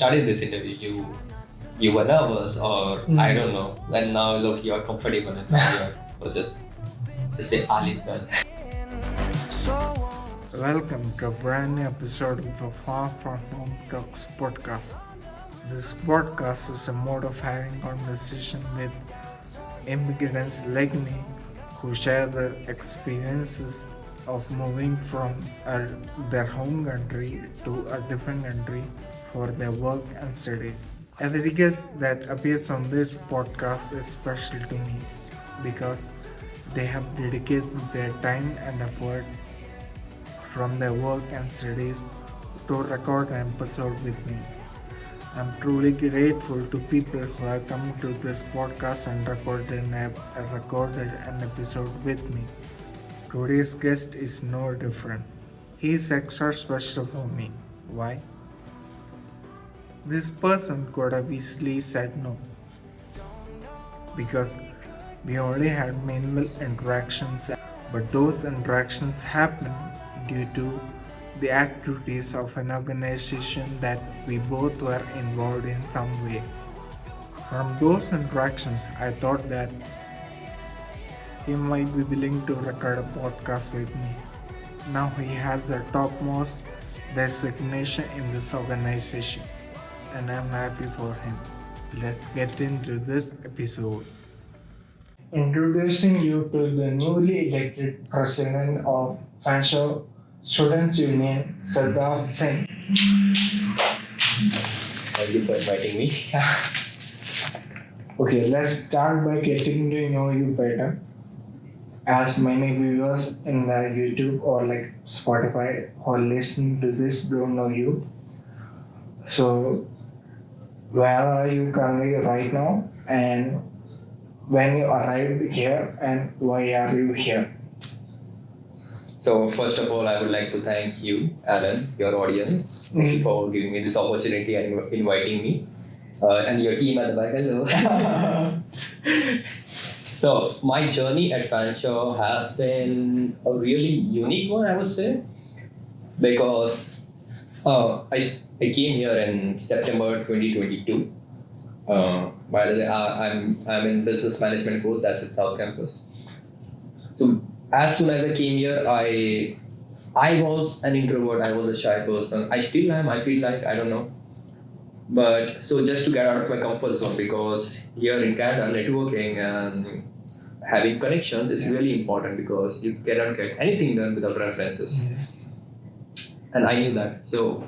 started this interview, you were nervous or I don't know, and now look, you're comfortable and now you're so just say Ali spell. Welcome to a brand new episode of the Far From Home Talks podcast. This podcast is a mode of having conversation with immigrants like me who share their experiences of moving from their home country to a different country for their work and studies. Every guest that appears on this podcast is special to me because they have dedicated their time and effort from their work and studies to record an episode with me. I'm truly grateful to people who have come to this podcast and recorded an episode with me. Today's guest is no different. He is extra special for me. Why? This person could have easily said no because we only had minimal interactions, but those interactions happened due to the activities of an organization that we both were involved in some way. From those interactions, I thought that he might be willing to record a podcast with me. Now he has the topmost designation in this organization, and I'm happy for him. Let's get into this episode. Introducing you to the newly elected president of Fanshawe Students Union, Siddharth Singh. Thank you for inviting me. Okay, let's start by getting to know you better. As many viewers in the YouTube or like Spotify or listening to this don't know you. So, where are you currently right now? And when you arrived here and why are you here? So first of all, I would like to thank you, Alan, your audience, for giving me this opportunity and inviting me. And your team at the back, hello. So my journey at Fanshawe has been a really unique one, I would say, because I came here in September 2022. By the way, I'm in business management course, that's at South Campus. So as soon as I came here, I was an introvert, I was a shy person. I still am, I feel like, I don't know. But so just to get out of my comfort zone, because here in Canada, networking and having connections is really important because you cannot get anything done without references. And I knew that. So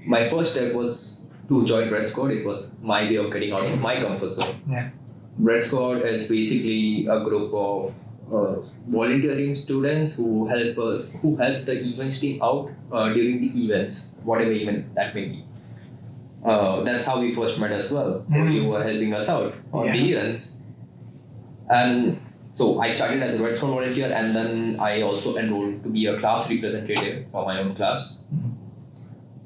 my first step was to join Red Squad. It was my way of getting out of my comfort zone. Red Squad is basically a group of volunteering students who help the events team out during the events, whatever event that may be. That's how we first met as well. So you were helping us out on the events. And so I started as a Red Squad volunteer, and then I also enrolled to be a class representative for my own class.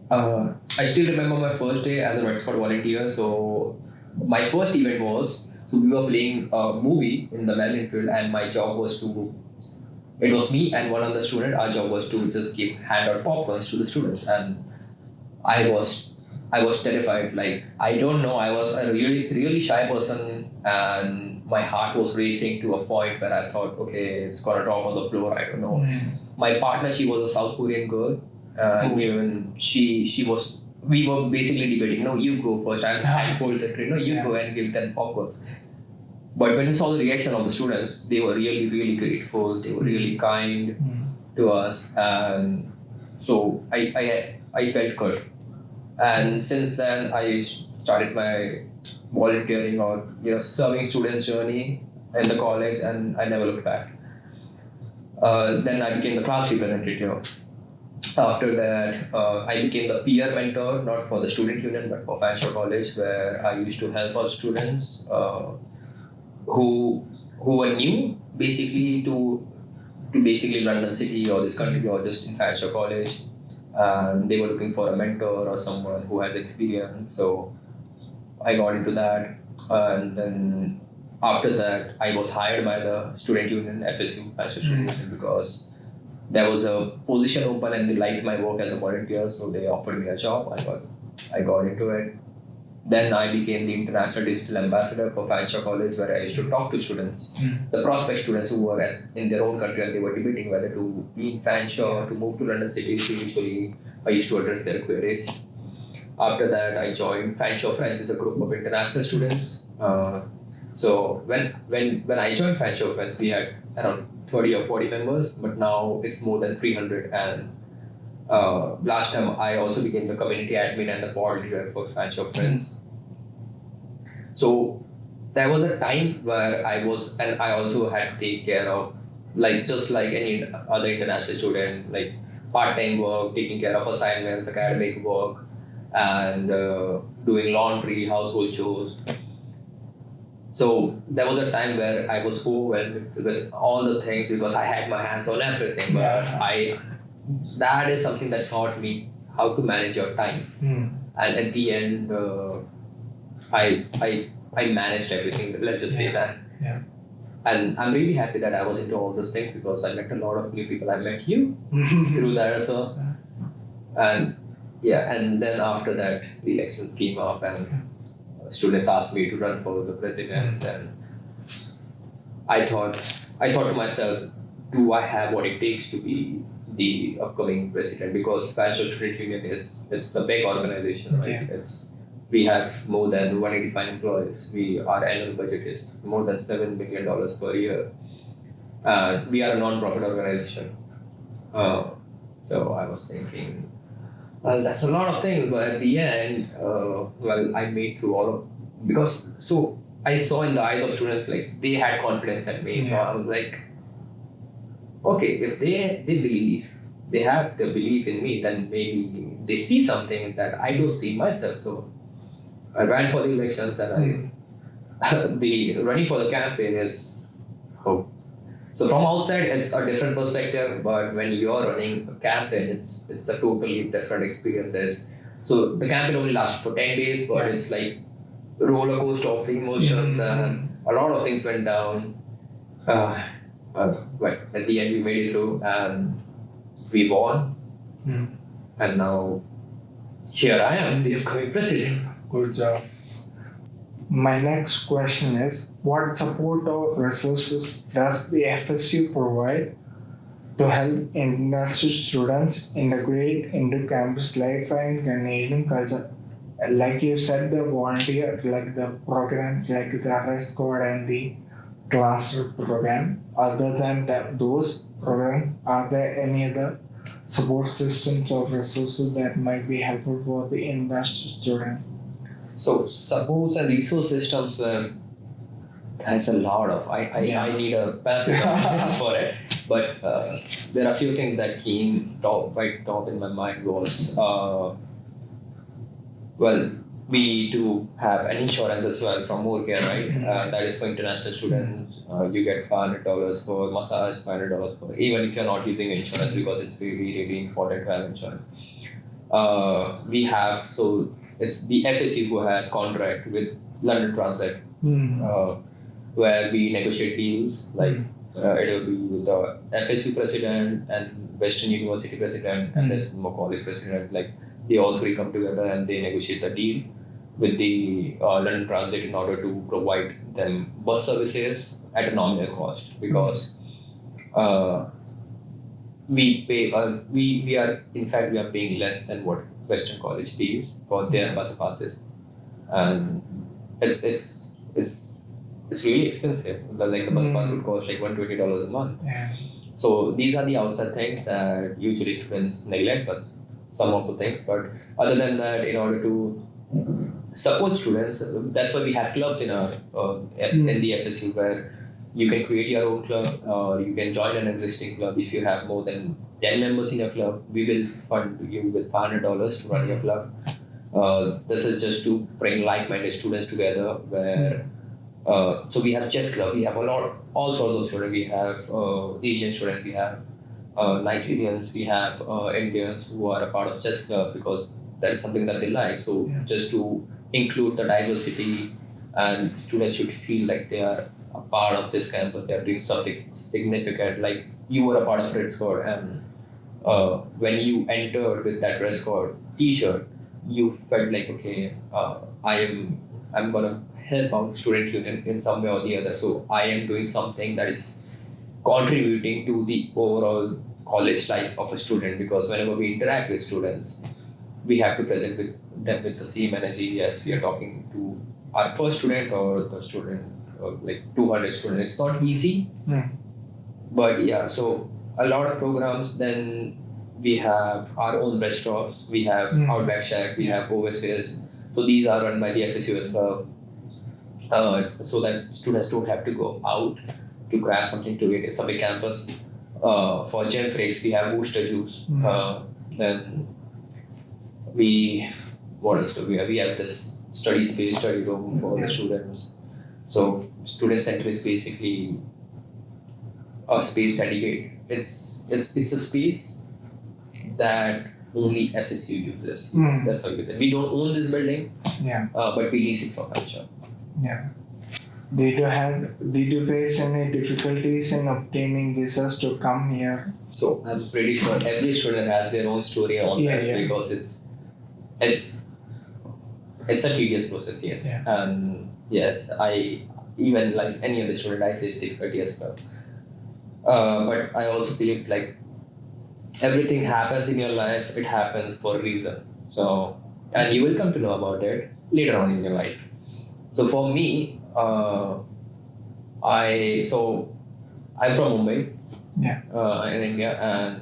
I still remember my first day as a Red Squad volunteer. So my first event was, so we were playing a movie in the Maryland field, and my job was it was me and one other student, our job was to just hand out popcorns to the students. And I was terrified. Like, I don't know, I was a really, really shy person, and my heart was racing to a point where I thought, okay, it's gonna drop on the floor, I don't know. My partner, she was a South Korean girl, and we were basically debating, no, you go first, I'm cold century, no, you go and give them popcorns. But when we saw the reaction of the students, they were really, really grateful, they were really kind to us, and so I felt good. And since then, I started my volunteering or serving students journey in the college, and I never looked back. Then I became the class representative. After that, I became the peer mentor, not for the student union, but for Fanshawe College, where I used to help out students who were new, basically to basically London City or this country or just in Fanshawe College. And they were looking for a mentor or someone who has experience. So I got into that, and then after that, I was hired by the student union, FSU, Fanshawe Student Union, because there was a position open and they liked my work as a volunteer, so they offered me a job. I got I got into it. Then I became the international digital ambassador for Fanshawe College, where I used to talk to students, the prospect students who were in their own country and they were debating whether to be in Fanshawe or to move to London City. So usually I used to address their queries. After that, I joined Fanshawe Friends, is a group of international students. So when I joined Fanshawe Friends, we had around 30 or 40 members, but now it's more than 300. And last time I also became the community admin and the pod leader for Fanshawe Friends. So there was a time where I also had to take care of, like just like any other international student, like part-time work, taking care of assignments, academic work, and doing laundry, household chores. So there was a time where I was overwhelmed with all the things because I had my hands on everything. But that is something that taught me how to manage your time. And at the end, I managed everything. Let's just say that. Yeah. And I'm really happy that I was into all those things because I met a lot of new people. I met you through that as well. And and then after that, the elections came up and students asked me to run for the president. And I thought to myself, do I have what it takes to be the upcoming president? Because Fanshawe Student Union it's a big organization, right? We have more than 185 employees. Our annual budget is more than $7 million per year. We are a non-profit organization. So I was thinking, well, that's a lot of things, but at the end, I made through all of, so I saw in the eyes of students, like they had confidence in me. So I was like, okay, if they believe, they have the belief in me, then maybe they see something that I don't see myself. So I ran for the elections, and the running for the campaign is hope. So from outside, it's a different perspective, but when you're running a campaign, it's a totally different experience. So the campaign only lasted for 10 days, but it's like roller coaster of the emotions, and a lot of things went down. But at the end, we made it through, and we won. And now here I am, the upcoming president. Good job. My next question is, what support or resources does the FSU provide to help international students integrate into campus life and Canadian culture? Like you said, the volunteer, like the programs like the Red Squad and the class program. Other than those programs, are there any other support systems or resources that might be helpful for the international students? So supports and resource systems, there's a lot of. I need a pamphlet for it. But there are a few things that came right top in my mind was, we do have an insurance as well from Moorcare, right? That is for international students. You get $500 for massage, $500 for, even if you're not using insurance, because it's really, really important to have insurance. We have, so it's the FSU who has contract with London Transit, where we negotiate deals, like it will be with the FSU president and Western University president and Western College president, like they all three come together and they negotiate the deal with the London Transit in order to provide them bus services at a nominal cost, because we are paying less than what Western College pays for their bus passes, and it's really expensive. Like the bus pass would cost like $120 a month. So these are the outside things that usually students neglect, but some also think. But other than that, in order to support students, that's why we have clubs in the FSU, where you can create your own club, or you can join an existing club. If you have more than 10 members in your club, we will fund you with $500 to run your club. This is just to bring like-minded students together, where so we have chess club, we have all sorts of students. We have Asian students, we have Nigerians, we have Indians who are a part of chess club because that is something that they like. So just to include the diversity, and students should feel like they are a part of this campus, they are doing something significant. Like you were a part of Red Squad, and when you entered with that Red Squad t-shirt, you felt like, okay, I'm gonna help out student union in some way or the other. So I am doing something that is contributing to the overall college life of a student, because whenever we interact with students, we have to present with them with the same energy as we are talking to our first student or the student or like 200 students. It's not easy, but yeah. So a lot of programs. Then we have our own restaurants. We have Outback Shack. We have overseas. So these are run by the FSU as well, so that students don't have to go out to grab something to eat. It's a big campus. For gym breaks, we have booster juice. Then what else do we have? We have this study room for the students. So student center is basically a space dedicated. It's a space that only FSU uses. That's how you get it. We don't own this building, but we lease it from Fanshawe. Yeah. Did you face any difficulties in obtaining visas to come here? So I'm pretty sure every student has their own story on this, because it's a tedious process, yes. And yes, I even like any other student, I face difficulty as well. But I also believe like everything happens in your life, it happens for a reason. So, and you will come to know about it later on in your life. So for me, I'm from Mumbai, in India, and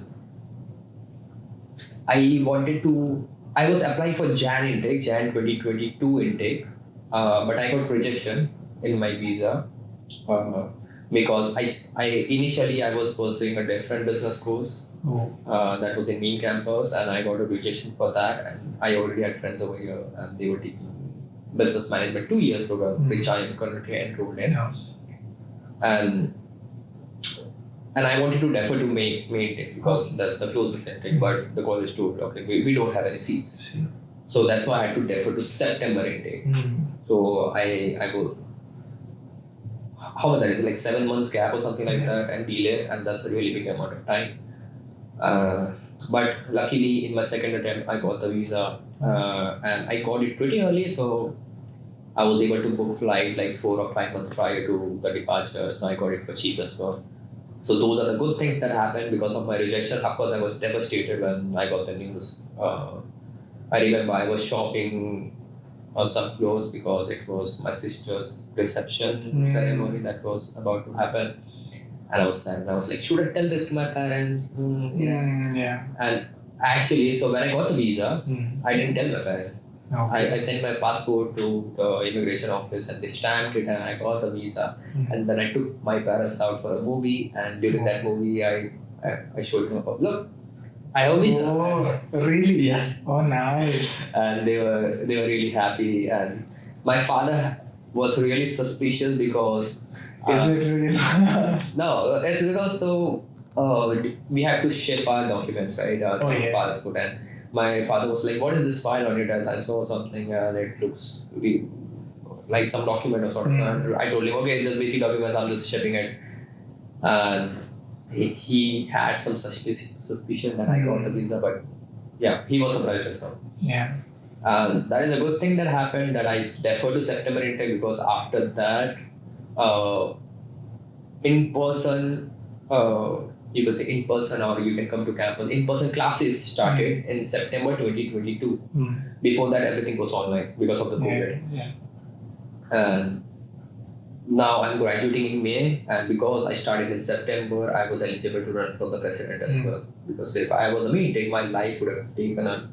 I was applying for Jan 2022 intake, but I got rejection in my visa, because I initially was pursuing a different business course that was in main campus, and I got a rejection for that, and I already had friends over here, and they were taking business management 2 years program, which I am currently enrolled in. And I wanted to defer to May intake because that's the closest intake, but the college told, okay, we don't have any seats. So that's why I had to defer to September intake. So I go, how much that is, like 7 months gap or something like that, and delay, and that's a really big amount of time. But luckily in my second attempt, I got the visa, and I got it pretty early, so I was able to book flight like 4 or 5 months prior to the departure, so I got it for cheap as well. So those are the good things that happened because of my rejection. Of course, I was devastated when I got the news. I remember I was shopping on some clothes because it was my sister's reception ceremony that was about to happen. And I was sad. And I was like, should I tell this to my parents? And actually, so when I got the visa, I didn't tell my parents. I sent my passport to the immigration office and they stamped it and I got the visa. And then I took my parents out for a movie, and during that movie I showed them, look, I have a visa. Oh, really? Yes. Oh, nice. And they were really happy, and my father was really suspicious because is it really? no, it's because we have to ship our documents, right? Passport, and my father was like, what is this file on it? As I saw something and it looks really like some document or something. And I told him, okay, it's just basic documents, I'm just shipping it. And he had some suspicion that I got the visa, but yeah, he was surprised as well. Yeah. And that is a good thing that happened, that I deferred to September intake, because after that, in person, you can say in person, or you can come to campus. In-person classes started in September 2022. Before that, everything was online because of the COVID. And now I'm graduating in May, and because I started in September, I was eligible to run for the president as well. Because if I was a May intake, my life would have taken a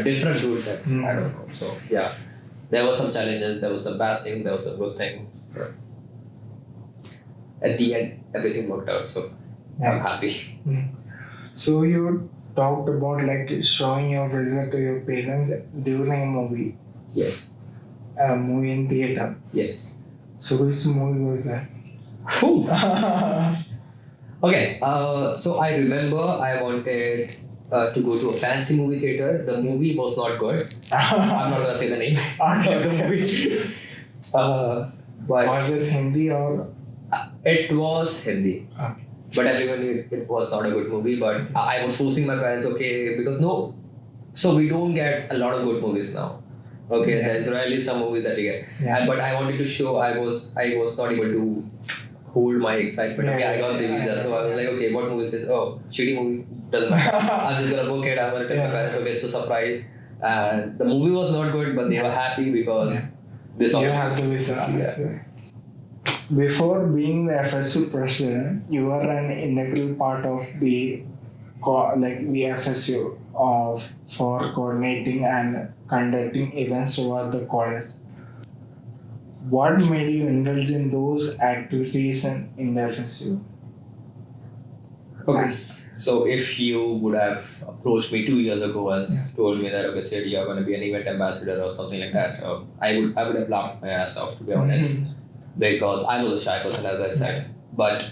different route that I don't know. So yeah, there were some challenges, there was some bad thing, there was some good thing. But at the end, everything worked out. So I'm happy. So you talked about like showing your result to your parents during a movie. Yes. A movie in theater. Yes. So which movie was that? Okay. So I remember I wanted to go to a fancy movie theater. The movie was not good. I'm not gonna say the name of the movie. But was it Hindi or? It was Hindi. Okay. But everyone knew it was not a good movie. But I was forcing my parents, okay, because so we don't get a lot of good movies now. Okay, there's rarely some movies that we get. But I wanted to show I was not able to hold my excitement. I got the visa, so I was like, okay, what movie is this? Oh, shitty movie. Doesn't matter. I'm just gonna book it. I'm gonna tell my parents. Okay, so surprised. And the movie was not good, but they were happy because this. You have the visa. Before being the FSU president, you were an integral part of the FSU for coordinating and conducting events over the college. What made you indulge in those activities in the FSU? Okay, so if you would have approached me 2 years ago and told me that, okay, Sid, you're going to be an event ambassador or something like that, I would have laughed my ass off, to be honest, because I was a shy person, as I said. But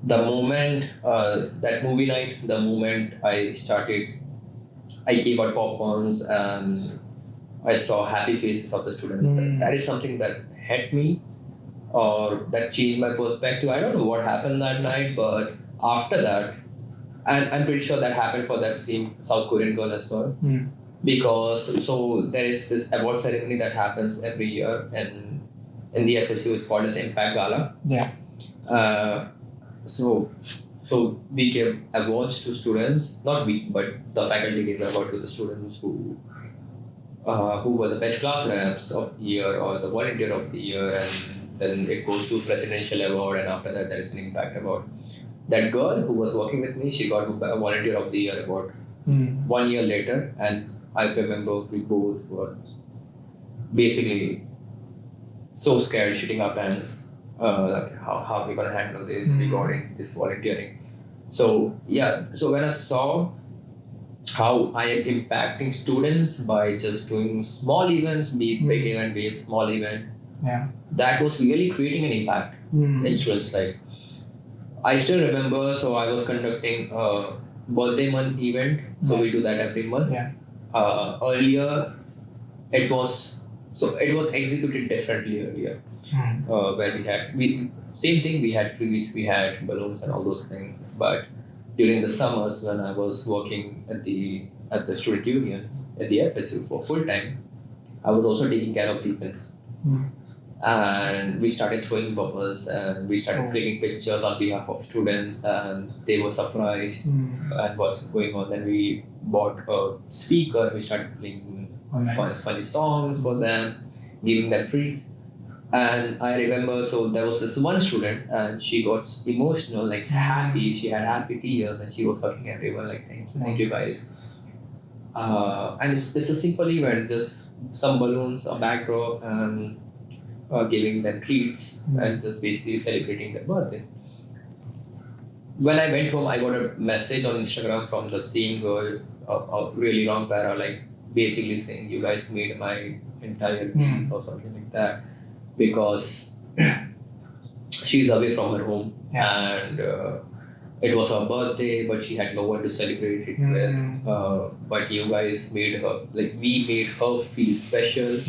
the moment that movie night, the moment I gave out popcorns and I saw happy faces of the students. That is something that hit me, or that changed my perspective. I don't know what happened that night, but after that, and I'm pretty sure that happened for that same South Korean girl as well. Because so there is this award ceremony that happens every year, and in the FSU it's called as Impact Gala. So we give awards to students, not we, but the faculty gave award to the students who were the best class reps of the year or the volunteer of the year, and then it goes to presidential award, and after that there is an impact award. That girl who was working with me, she got a volunteer of the year award 1 year later, and I remember we both were basically so scared, shitting our pants. Like how are we gonna handle this regarding this volunteering? So when I saw how I am impacting students by just doing small events, be it big event, be it small event, that was really creating an impact in students' life. I still remember, so I was conducting a birthday month event, so we do that every month. Earlier, it was executed differently earlier, where same thing, we had treats, we had balloons and all those things, but during the summers when I was working at the student union at the FSU for full time, I was also taking care of the events. And we started throwing bubbles and we started taking pictures on behalf of students, and they were surprised at what's going on. Then we bought a speaker, we started playing funny songs for them, giving them treats. And I remember, so there was this one student and she got emotional, like happy. She had happy tears and she was hugging everyone, like, thank you guys. And it's a simple event, just some balloons, a backdrop, and giving them treats and just basically celebrating their birthday. When I went home, I got a message on Instagram from the same girl, a really long para, like basically saying, you guys made my entire week or something like that. Because she's away from her home and it was her birthday, but she had no one to celebrate it with. But you guys made her, like, we made her feel special,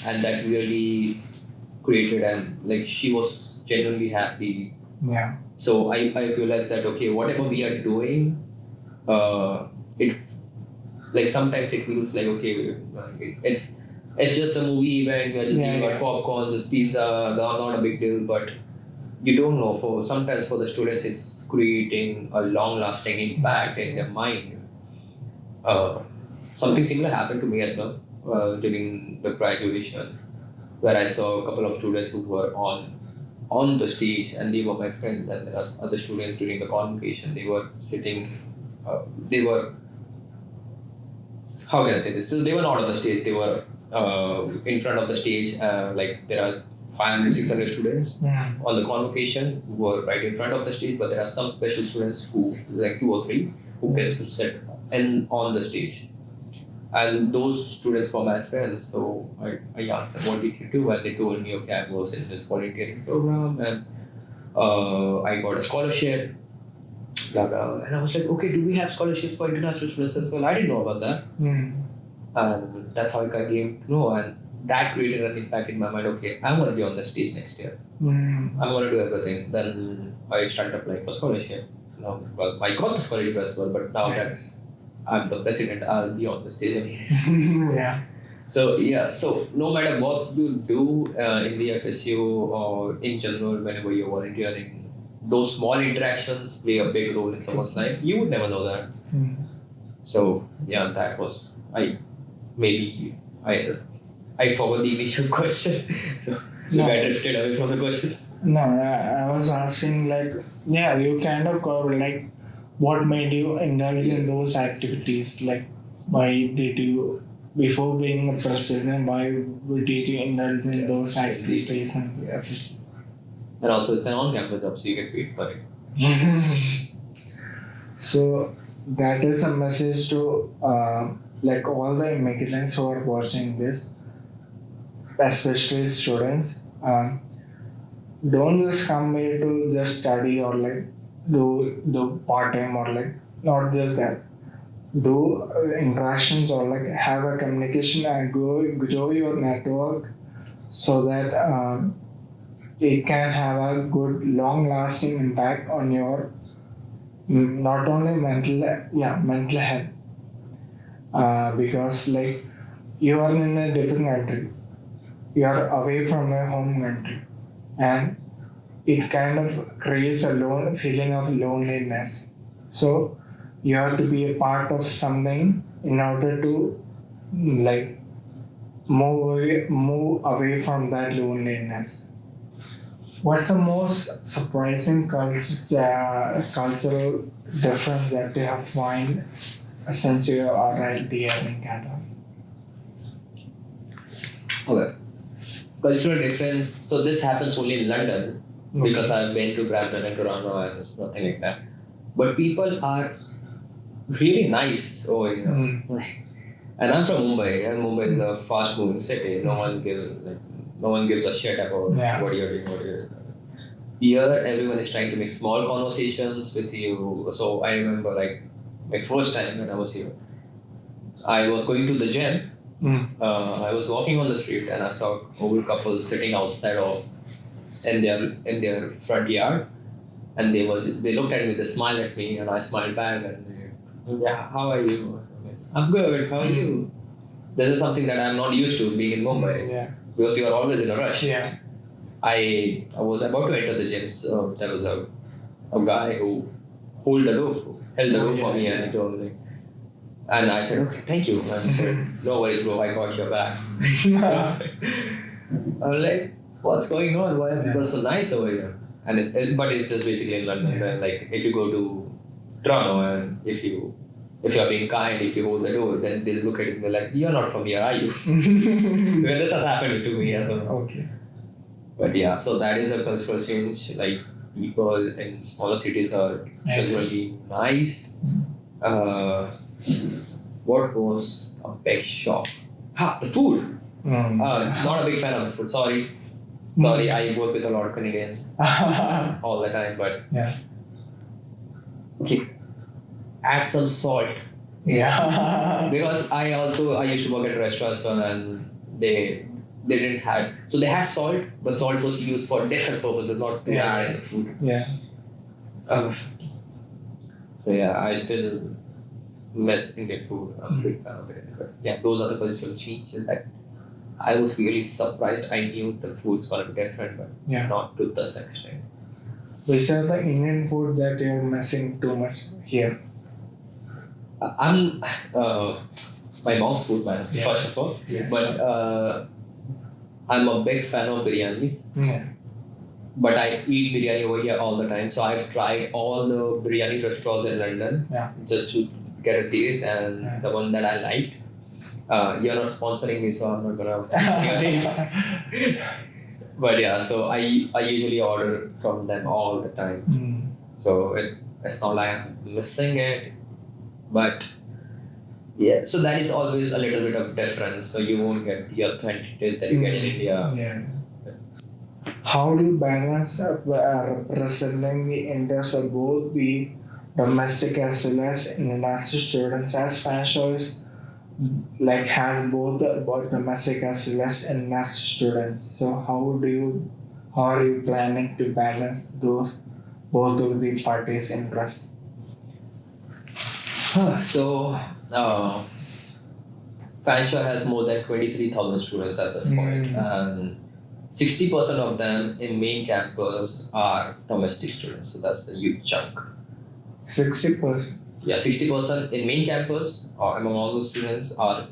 and that really created, and like she was genuinely happy. So I realized that, okay, whatever we are doing, it, like, sometimes it feels like, okay, it's just a movie event, we're just giving out popcorn, just pizza, not a big deal, but you don't know, sometimes for the students it's creating a long-lasting impact in their mind. Something similar happened to me as well during the graduation, where I saw a couple of students who were on the stage, and they were my friends, and there are other students during the convocation, they were sitting, how can I say this? So they were not on the stage, they were in front of the stage, like there are 500, 600 students on the convocation who were right in front of the stage, but there are some special students who, like 2 or 3, who gets to sit on the stage. And those students were my friends, so I asked them, what did you do? And they told me, okay, I was in this volunteering program and I got a scholarship. Blah, blah. And I was like, okay, do we have scholarships for international students as well? I didn't know about that. And that's how I came to know, and that created an impact in my mind. Okay, I'm going to be on the stage next year. I'm going to do everything. Then I started applying for scholarship. Well, I got the scholarship as well, but now I'm the president. I'll be on the stage anyways. Yeah. So yeah, so no matter what you do in the FSU or in general, whenever you're volunteering, those small interactions play a big role in someone's life. You would never know that. So yeah, that was maybe I forgot the initial question. So No. I drifted away from the question. No, I was asking like, yeah, you kind of covered like what made you indulge in those activities? Like, why did you, before being a president, why did you indulge in those activities? And And also it's an on-campus job, so you get paid for it. So that is a message to like all the immigrants who are watching this, especially students. Don't just come here to just study or like do part time or like not just that. Do interactions or like have a communication and grow your network so that it can have a good long lasting impact on your not only mental health because like you are in a different country, you are away from your home country, and it kind of creates a feeling of loneliness. So you have to be a part of something in order to like move away from that loneliness. What's the most surprising cultural difference that you have found since you arrived here in Canada? Okay. Cultural difference. So this happens only in London because I've been to Brampton and Toronto and it's nothing like that. But people are really nice over here. And I'm from Mumbai, and Mumbai is a fast-moving city. No one gives a shit about what you're doing. Here, everyone is trying to make small conversations with you. So I remember, like, my first time when I was here, I was going to the gym. I was walking on the street, and I saw an old couple sitting outside in their front yard, and they looked at me, they smiled at me, and I smiled back, and yeah, how are you? I'm good. How are you? This is something that I'm not used to being in Mumbai because you are always in a rush. Yeah. I was about to enter the gym, so there was a guy who held the door for me, and he told me, and I said, okay, thank you. And he said, no worries, bro, I got your back. I was like, what's going on? Why are people so nice over here? And but it's just basically in London. And like if you go to Toronto and if you are being kind, if you hold the door, then they'll look at it and they're like, you're not from here, are you? Well, this has happened to me as well. Okay. But yeah, so that is a cultural change. Like people in smaller cities are generally nice. What was a big shock? The food. Not a big fan of the food. Sorry, I work with a lot of Canadians all the time, but okay, add some salt. Yeah. Because I used to work at a restaurant as well, and they didn't have, so they had salt, but salt was used for different purposes, not to add in the food. Yeah. So yeah, I still miss Indian food. I'm a big fan of it. But yeah, those are the cultural changes that I was really surprised. I knew the food's gonna be different, but not to this extent. Which are the Indian food that you're missing too much here? I'm my mom's food, man, first of all. Yeah, but I'm a big fan of biryanis. Yeah. But I eat biryani over here all the time. So I've tried all the biryani restaurants in London just to get a taste, and the one that I liked. You're not sponsoring me, so I'm not gonna. But yeah, so I usually order from them all the time. So it's not like I'm missing it, but yeah. So that is always a little bit of difference. So you won't get the authentic taste that you get in India. Yeah. How do you balance representing the interests of both the domestic as well as international students, as Fanshawe is like has both domestic as well as international students? So how are you planning to balance both of the parties' interests? So, Fanshawe has more than 23,000 students at this point, and 60% of them in main campus are domestic students. So that's a huge chunk. 60%. Yeah, 60% in main campus or among all those students are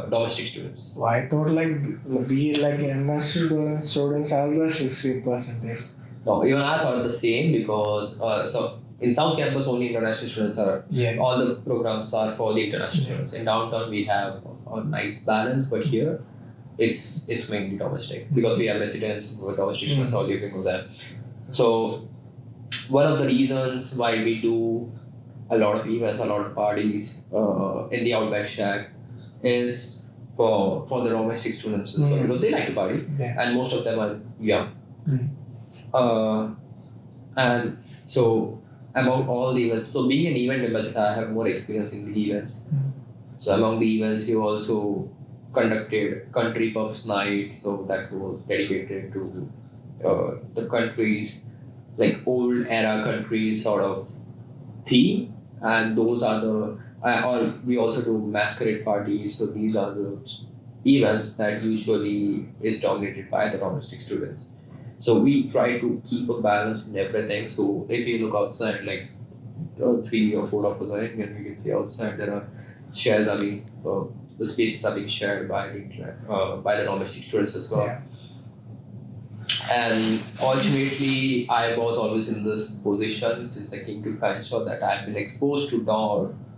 domestic students. Well, I thought be like international students have the 60%. No, even I thought the same because so in South campus only international students are. Yeah. All the programs are for the international students. In downtown we have a nice balance, but here it's mainly domestic because we have residents who are domestic students all living over there. So one of the reasons why we do a lot of events, a lot of parties in the Outback Shack is for the domestic students as well because they like to party and most of them are young. And so among all the events, so being an event ambassador, I have more experience in the events. So among the events, we also conducted country pubs night, so that was dedicated to the country's like old era country sort of theme, and those are the or we also do masquerade parties. So these are the events that usually is dominated by the domestic students. So we try to keep a balance in everything. So if you look outside, like 3 or 4 of us are Indian, you can see outside there are shares are being the spaces are being shared by the domestic students as well. Yeah. And ultimately, I was always in this position since I came to Fanshawe that I've been exposed to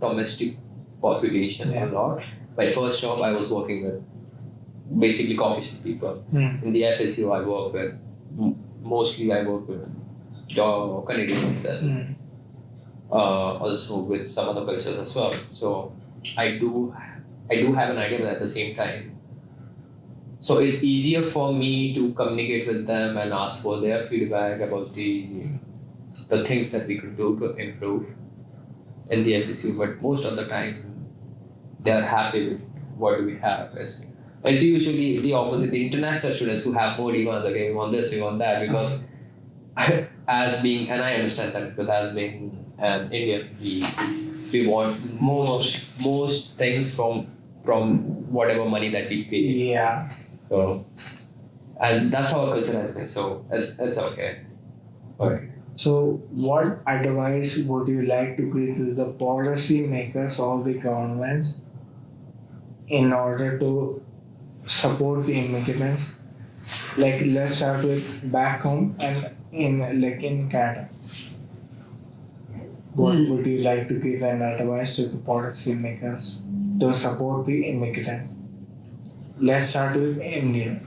domestic population a lot. My first job, I was working with basically Caucasian people. In the FSU, I work with mostly I work with Canadians and also with some other cultures as well. So I do have an idea, but at the same time. So it's easier for me to communicate with them and ask for their feedback about the things that we could do to improve in the FSU. But most of the time, they're happy with what we have. It's usually the opposite. The international students who have more demands, okay, we want this, we want that, because as being, and I understand that because as being an Indian, we want most things from whatever money that we pay. Yeah. So, and that's how our culture has been. So it's okay. Okay. So, what advice would you like to give to the policy makers or the governments in order to support the immigrants? Like, let's start with back home and in Canada. What would you like to give an advice to the policy makers to support the immigrants? Let's start with India.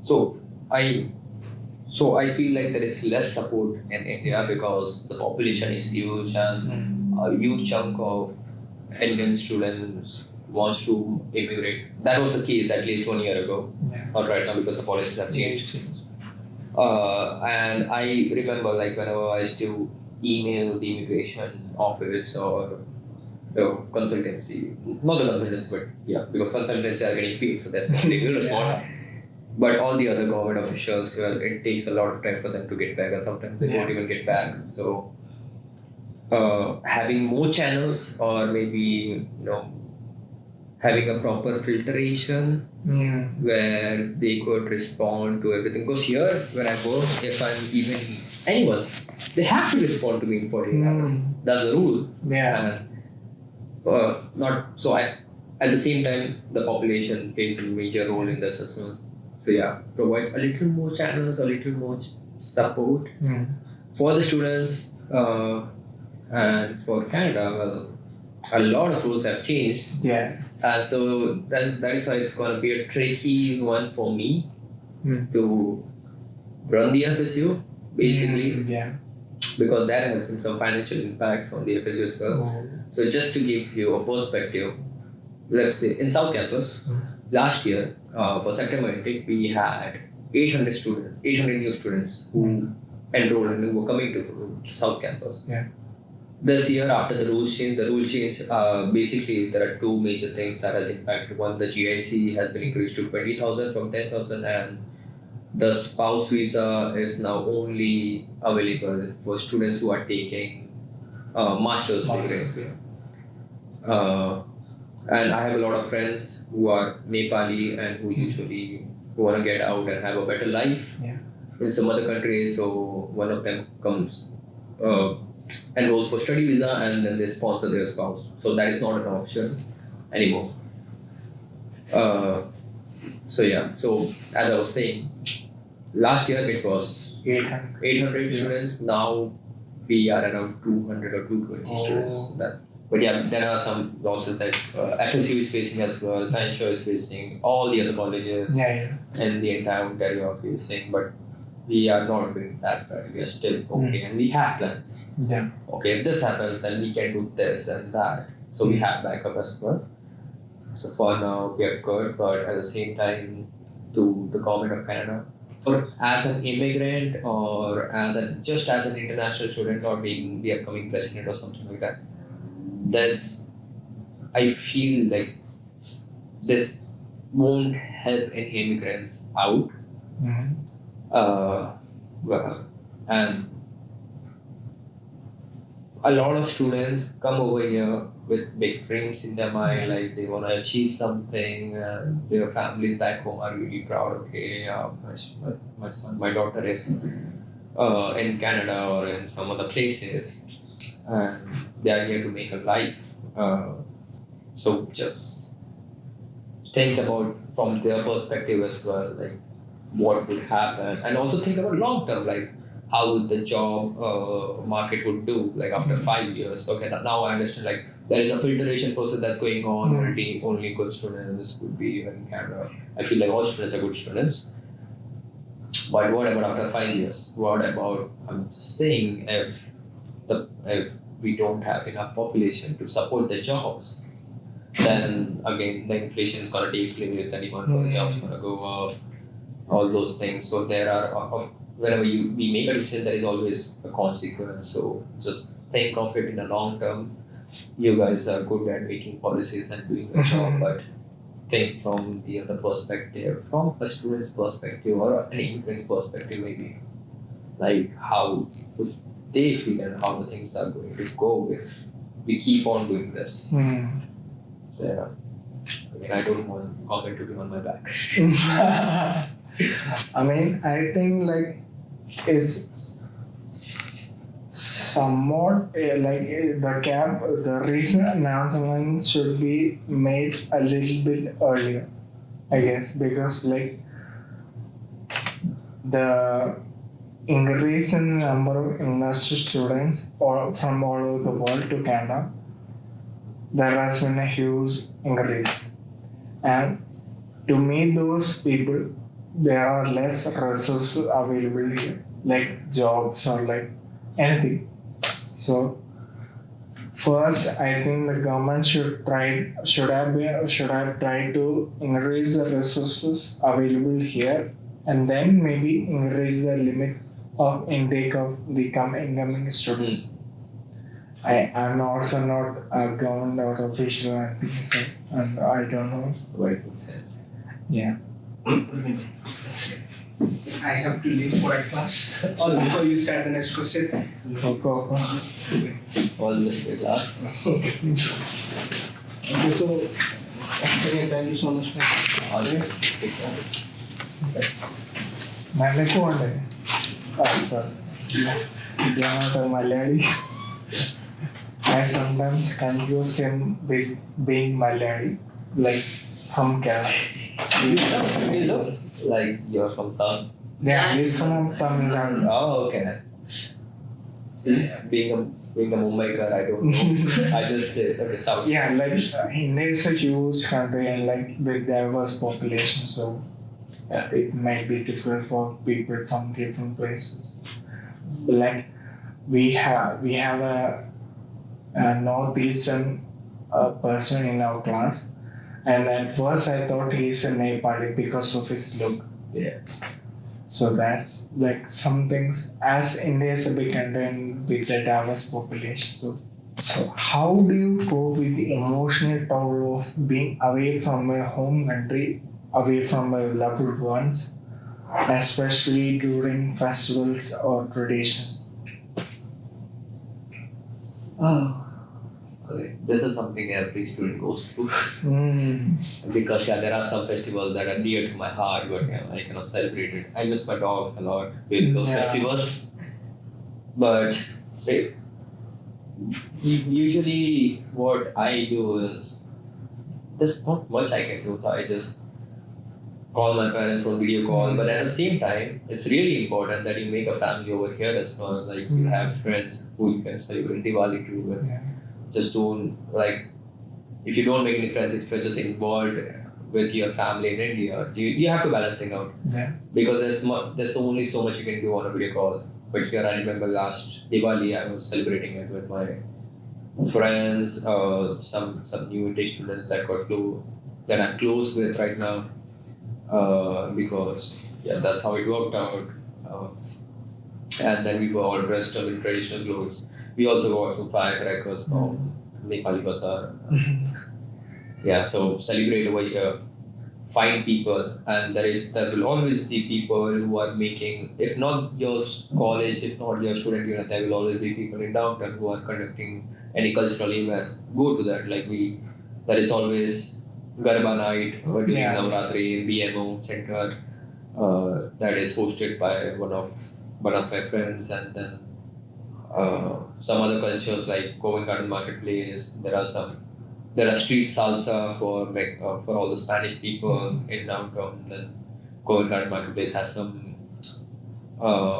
So I feel like there is less support in India because the population is huge and a huge chunk of Indian students wants to immigrate. That was the case at least 1 year ago. Not right now because the policies have changed. And I remember like whenever I used to email the immigration office or the consultancy, not the consultants, but yeah, because consultants are getting paid, so that's what they will respond. But all the other government officials, well, it takes a lot of time for them to get back, and sometimes they won't even get back. So, having more channels, or maybe having a proper filtration where they could respond to everything. Because here, when I work, if I'm even anyone, they have to respond to me in 48 hours. That's the rule. And, not so. At the same time, the population plays a major role in this as well. So yeah, provide a little more channels, a little more support for the students, and for Canada. Well, a lot of rules have changed. And so that is why it's going to be a tricky one for me to run the FSU, basically. Because there has been some financial impacts on the FSU as well. So just to give you a perspective, let's say in South Campus, last year for September intake, we had 800 new students who enrolled and who were coming to the South Campus. This year, after the rule change, basically there are two major things that has impacted. One, the GIC has been increased to 20,000 from 10,000, and the spouse visa is now only available for students who are taking master's degree. And I have a lot of friends who are Nepali and who usually want to get out and have a better life in some other countries. So one of them comes, enrolls for study visa, and then they sponsor their spouse. So that is not an option anymore. So as I was saying, last year it was 800 students. Now we are around 200 or 220 students. But yeah, there are some losses that FSU is facing as well. Fanshawe is facing. All the other colleges and the entire Ontario are facing. But we are not doing that bad. We are still okay, and we have plans. Okay, if this happens, then we can do this and that. So we have backup as well. So for now, we are good. But at the same time, to the government of Canada, or as an immigrant, or just as an international student, or being the upcoming president or something like that, I feel like this won't help any immigrants out. And a lot of students come over here with big dreams in their mind, like they want to achieve something, and their families back home are really proud. Okay, my son, my daughter is in Canada or in some other places, and they are here to make a life. So just think about from their perspective as well, like what would happen, and also think about long term, like how would the job market would do, like after 5 years. Okay, now I understand, like there is a filtration process that's going on. Only good students would be in Canada. I feel like all students are good students. But what about after 5 years? What about, I'm just saying, if we don't have enough population to support the jobs, then again the inflation is gonna take place, the demand for the jobs is gonna go up, all those things. So there are, whenever we make a decision, there is always a consequence. So just think of it in the long term. You guys are good at making policies and doing the job, but think from the other perspective, from a student's perspective or an immigrant's perspective, maybe. Like how would they feel and how the things are going to go if we keep on doing this. So yeah, I don't want comment to be on my back. I mean, I think like it's somewhat the recent announcement should be made a little bit earlier, I guess, because like the increase in the number of international students from all over the world to Canada, there has been a huge increase, and to meet those people, there are less resources available here, like jobs or like anything. So first, I think the government should have tried to increase the resources available here, and then maybe increase the limit of intake of the incoming students. I am also not a government or official or anything, so and I don't know. Right, makes sense. Yeah. I have to leave for a class. Before you start the next question. All this way class. Okay, so thank you so much. All right. Sorry. You are not a Malayali. I sometimes confuse him with being Malayali, like from Kerala. Like you're from South. Yeah, he's from Tamil Nadu. Oh, okay. See, being a Mumbaikar, I don't know. I just say okay, South. Yeah, like India is a huge country and like with diverse population, so it might be different for people from different places. Like we have a northeastern person in our class, and at first I thought he's a Nepali because of his look. Yeah. So that's like some things, as India is a big country and with a diverse population. So how do you cope with the emotional toll of being away from your home country, away from your loved ones, especially during festivals or traditions? Oh, okay. This is something every student goes through. Because there are some festivals that are dear to my heart, but I cannot celebrate it. I miss my dogs a lot during those festivals. But usually, what I do is there's not much I can do. So I just call my parents on video call. But at the same time, it's really important that you make a family over here as well. Like you have friends who you can celebrate Diwali to. And just don't if you don't make any friends, if you're just involved with your family in India, you have to balance things out. Because there's only so much you can do on a video call. But here I remember last Diwali, I was celebrating it with my friends, some new English students that I'm close with right now. Because that's how it worked out. And then we were all dressed up in traditional clothes. We also got some firecrackers from Nepali Bazaar. So celebrate over here. Find people, and there will always be people who are making, if not your college, if not your student unit, there will always be people in downtown who are conducting any cultural event. Go to that. There is always Garba night during Navratri in BMO Center that is hosted by one of my friends, and then some other cultures like Covent Garden Marketplace. There are street salsa for all the Spanish people in downtown. Then Covent Garden Marketplace has some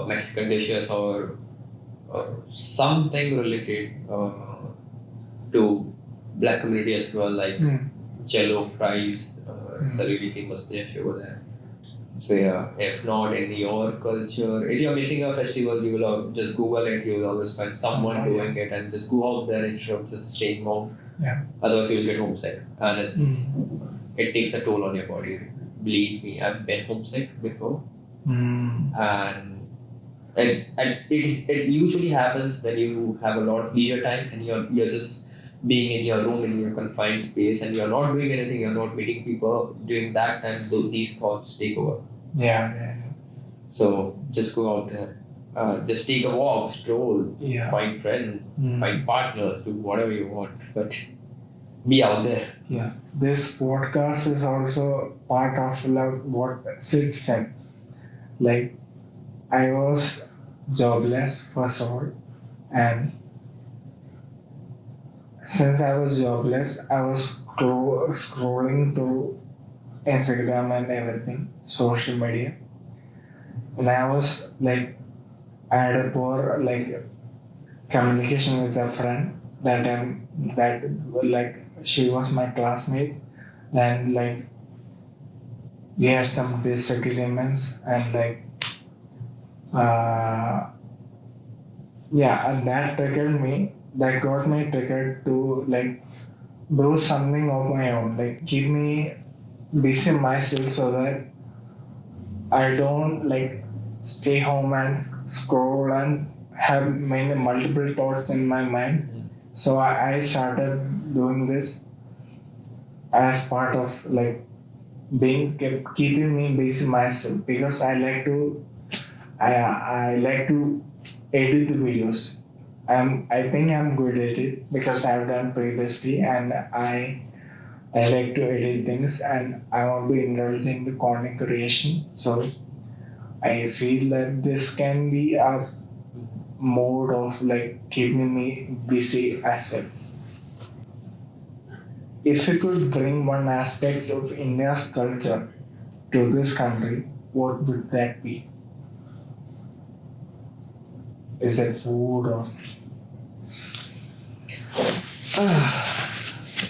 Mexican dishes or something related to black community as well, like jello fries. It's a really famous dish over there. So if not in your culture, if you're missing a festival, you will just Google it. You will always find someone doing it, and just go out there instead of just staying home. Otherwise, you will get homesick, and it takes a toll on your body. Believe me, I've been homesick before, and it usually happens when you have a lot of leisure time and you're just being in your room in your confined space and you're not doing anything, you're not meeting people. During that time, these thoughts take over. So just go out there. Just take a walk, stroll, find friends, find partners, do whatever you want, but be out there. This podcast is also part of what Sid said. I was jobless first of all, and since I was jobless, I was scrolling through Instagram and everything, social media, and I was I had a poor communication with a friend that she was my classmate, and we had some disagreements, and and that triggered me. That got me triggered to do something of my own, keep me busy myself so that I don't stay home and scroll and have multiple thoughts in my mind. So I started doing this as part of keeping me busy myself, because I like to edit the videos. I think I'm good at it because I've done previously, and I like to edit things, and I want to indulge in the content creation. So I feel that this can be a mode of keeping me busy as well. If you could bring one aspect of India's culture to this country, what would that be? Is that food or?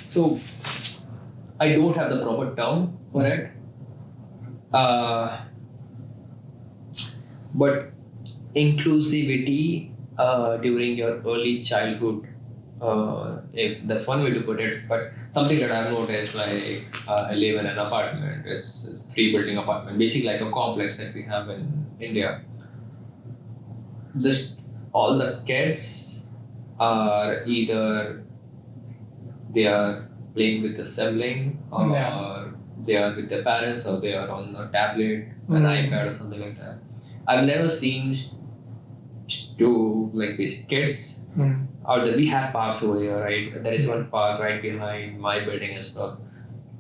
So I don't have the proper term for it. But inclusivity during your early childhood, if that's one way to put it, but something that I've noticed, I live in an apartment, it's a 3-building apartment, basically like a complex that we have in India. Just all the kids are either they are playing with the sibling or they are with their parents or they are on a tablet, an iPad or something like that. I've never seen to like basic kids. Or we have parks over here, right? There is one park right behind my building as well,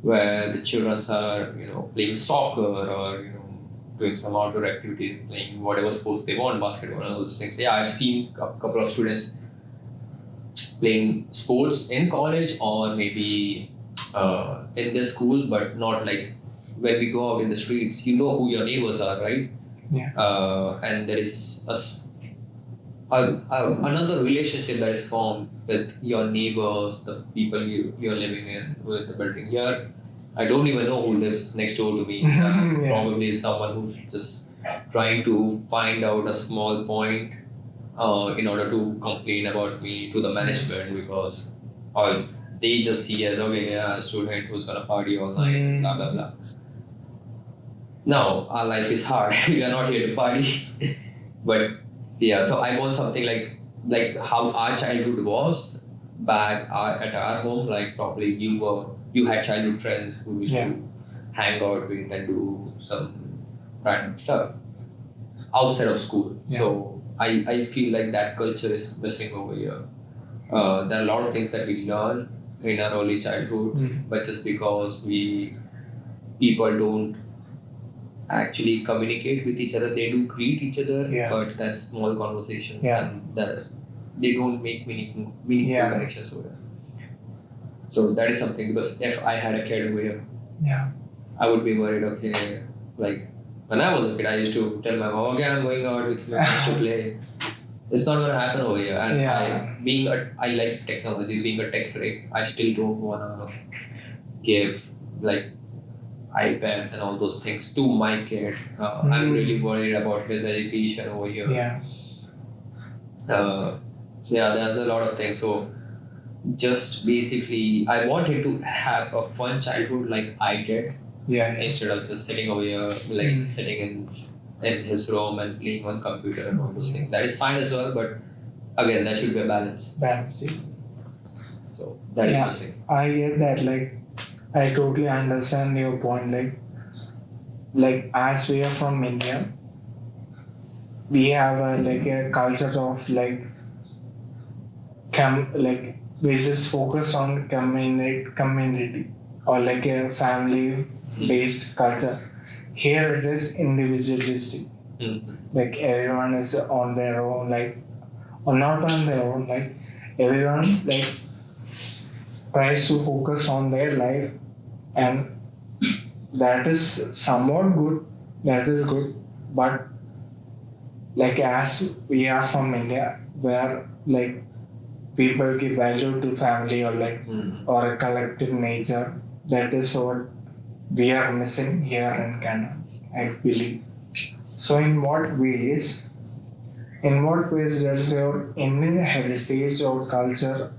where the children are, playing soccer or doing some outdoor activities, playing whatever sports they want, basketball and all those things. Yeah, I've seen a couple of students playing sports in college or maybe in their school, but not like when we go out in the streets. You know who your neighbors are, right? Yeah. And there is another relationship that is formed with your neighbors, the people you're living in with the building here. I don't even know who lives next door to me. Probably someone who's just trying to find out a small point in order to complain about me to the management because they just see as okay, yeah, a student who's gonna party all night, blah blah blah. No, our life is hard. We are not here to party, but yeah. So I want something like how our childhood was back at our home. Like probably you had childhood friends who used to hang out with and do some random stuff outside of school. Yeah. So I feel like that culture is missing over here. There are a lot of things that we learn in our early childhood, but just because people don't actually communicate with each other, they do greet each other, but that's small conversations and they don't make meaningful connections over there. So that is something, because if I had a kid over here, I would be worried, okay, like when I was a kid, I used to tell my mom, okay, I'm going out with my friends to play. It's not going to happen over here. And I like technology, being a tech freak, I still don't want to give like iPads and all those things to my kid. I'm really worried about his education over here. So there's a lot of things. So just basically, I wanted to have a fun childhood like I did. Instead of just sitting over here, like sitting in his room and playing on computer and all those things. That is fine as well, but again, there should be a balance. So that is missing. I get that. Like, I totally understand your point. Like as we are from India, we have a culture of we just focus on community or like a family based culture. Here it is individualistic. Like everyone is on their own, or not on their own, everyone tries to focus on their life, and that is somewhat good. That is good, but as we are from India, where people give value to family or a collective nature, that is what we are missing here in Canada, I believe. So in what ways does your Indian heritage or culture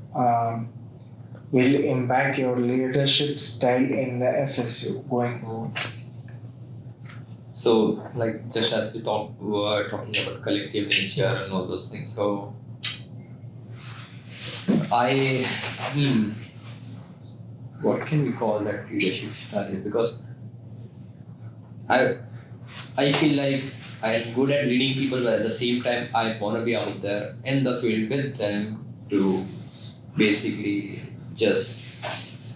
will impact your leadership style in the FSU going forward? So just as we were talking about collective nature and all those things. So what can we call that leadership style? Because I feel like I'm good at leading people, but at the same time, I want to be out there in the field with them to basically just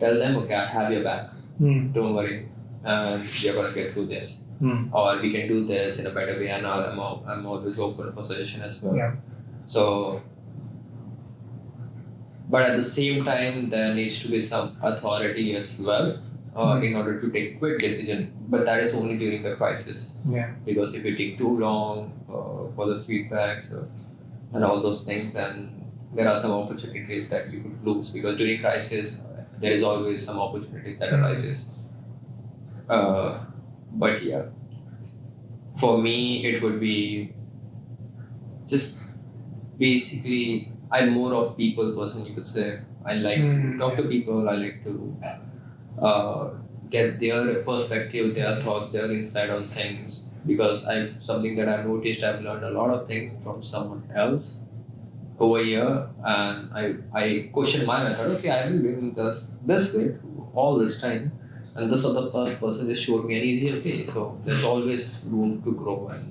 tell them, okay, I have your back. Don't worry, and you're gonna get through this, or we can do this in a better way. And I'm always open for suggestion as well. So. But at the same time, there needs to be some authority as well in order to take quick decision. But that is only during the crisis. Because if you take too long for the feedbacks and all those things, then there are some opportunities that you could lose. Because during crisis, there is always some opportunity that arises. But yeah, for me, it would be just basically, I'm more of people person, you could say. I like to talk to people. I like to get their perspective, their thoughts, their insight on things. Because something that I've noticed, I've learned a lot of things from someone else over here, and I question my method. Okay, I've been doing this way all this time, and this other person just showed me an easier way. So there's always room to grow and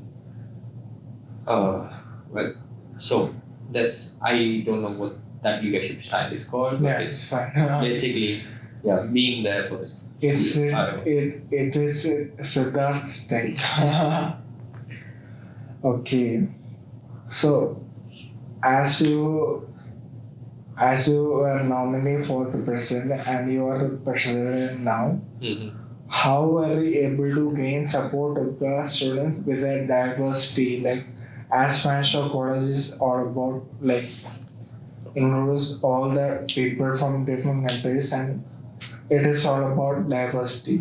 well, so that's I don't know what that leadership style is called, but Yeah, it's it's fine. basically being there for this. It's I don't know. it is Siddharth style. Okay, so as you were nominee for the president and you are the president now, Mhm. how were you able to gain support of the students with a diversity? Like, as Fanshawe College is all about like includes all the people from different countries and it is all about diversity.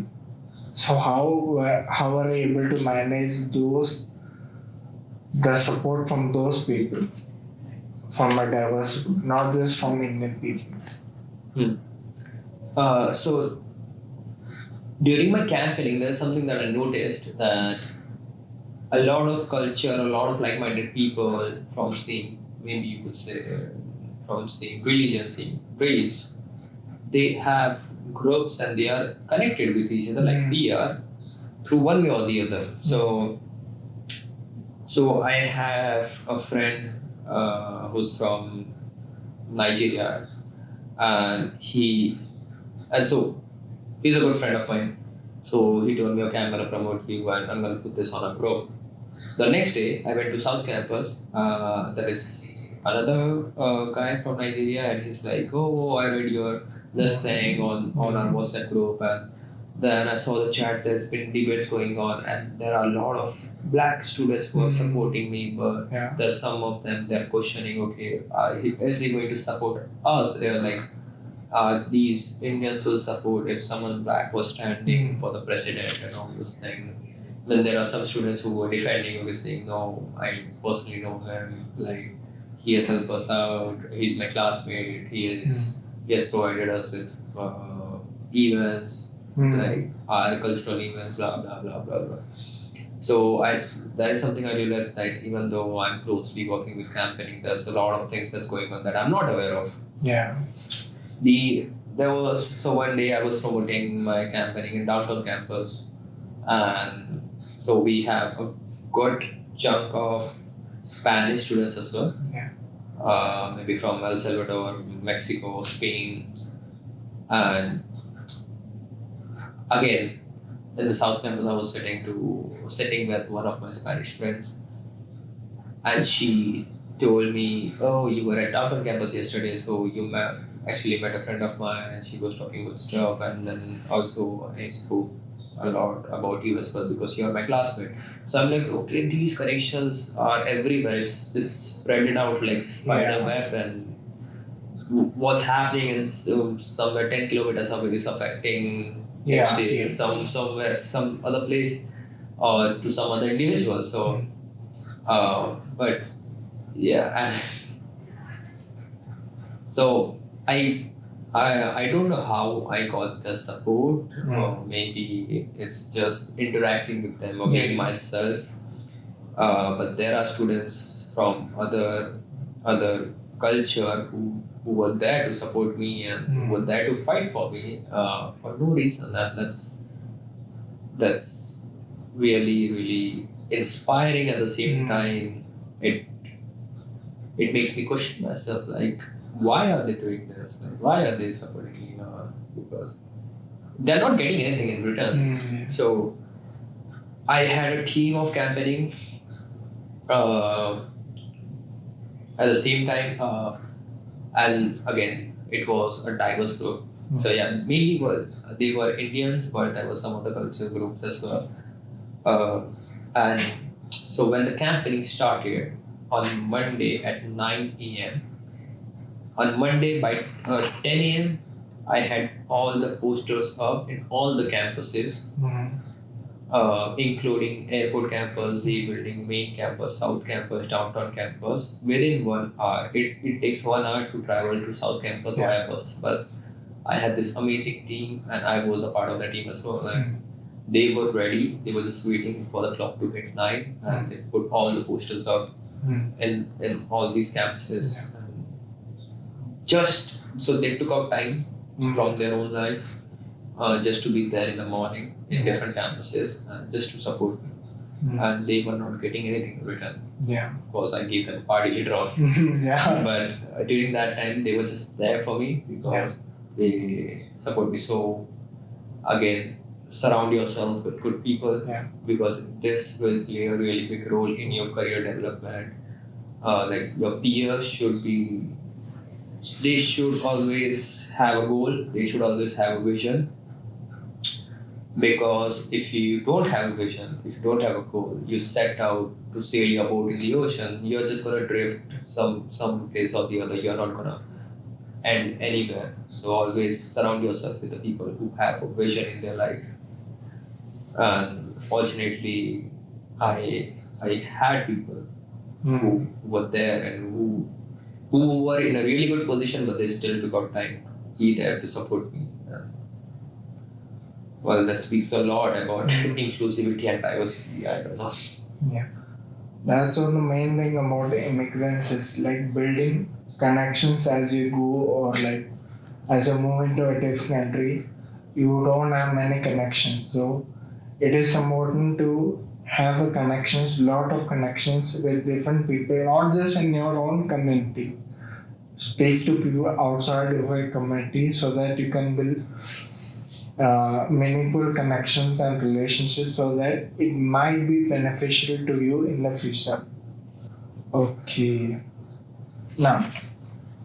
So how are you able to manage the support from those people from a diverse group, not just from Indian people? So during my campaigning, there's something that I noticed that a lot of culture, a lot of like-minded people from same, maybe you could say, from same religion, same race, they have groups and they are connected with each other like we are through one way or the other. So I have a friend who's from Nigeria, and so he's a good friend of mine. So he told me, okay, I'm gonna promote you and I'm gonna put this on a group. The next day, I went to South Campus. There is another guy from Nigeria, and he's like, "Oh, I read your this thing on our WhatsApp group," and then I saw the chat. There's been debates going on, and there are a lot of black students who are supporting me, but Yeah. there's some of them they're questioning, okay, is he going to support us? They're like, these Indians will support if someone black was standing for the president and all this thing. Then there are some students who were defending, okay, saying, no, I personally know him, like he has helped us out, he's my classmate, he has provided us with events, like cultural events, blah blah blah blah blah. So that is something I realized that even though I'm closely working with campaigning, there's a lot of things that's going on that I'm not aware of. Yeah. So one day I was promoting my campaigning in downtown campus, and so we have a good chunk of Spanish students as well. Yeah. Maybe from El Salvador, Mexico, Spain, and again in the South Campus I was sitting with one of my Spanish friends, and she told me, "Oh, you were at downtown campus yesterday, so you actually met a friend of mine," and she was talking good stuff, and then also I spoke a lot about you as well because you're my classmate. So I'm like, okay, these connections are everywhere. It's spread it out like spider web, and what's happening in somewhere 10 kilometers away is affecting next day somewhere some other place or to some other individual. So, but yeah, so I don't know how I got the support, or maybe it's just interacting with them or getting myself. But there are students from other culture who were there to support me and who were there to fight for me for no reason. That's really really inspiring. At the same time, it makes me question myself, like, why are they doing this? Like, why are they supporting me? Because they're not getting anything in return. So I had a team of campaigning at the same time, and again, it was a diverse group. So yeah, mainly they were Indians, but there were some other cultural groups as well. And so when the campaigning started on Monday at 9 a.m., on Monday by 10 a.m., I had all the posters up in all the campuses, including airport campus, Z building, main campus, South campus, downtown campus. Within 1 hour, it takes 1 hour to travel to South campus via bus. But I had this amazing team, and I was a part of the team as well. And they were ready. They were just waiting for the clock to hit 9, and they put all the posters up in all these campuses. Just so they took out time from their own life just to be there in the morning in different campuses and just to support me. And they were not getting anything in return. Yeah. Of course, I gave them a party later on. Yeah. But during that time, they were just there for me because they support me. So again, surround yourself with good people because this will play a really big role in your career development. Like your peers they should always have a goal. They should always have a vision. Because if you don't have a vision, if you don't have a goal, you set out to sail your boat in the ocean, you're just gonna drift some place or the other. You're not gonna end anywhere. So always surround yourself with the people who have a vision in their life. And fortunately, I had people who were there and who were in a really good position, but they still took out time to be there to support me. Well, that speaks a lot about inclusivity and diversity. I don't know. Yeah. That's one of the main thing about the immigrants is like building connections as you go, or like as you move into a different country, you don't have many connections. So it is important to have a connections, lot of connections with different people, not just in your own community. Speak to people outside of your community so that you can build meaningful connections and relationships so that it might be beneficial to you in the future. Okay. Now,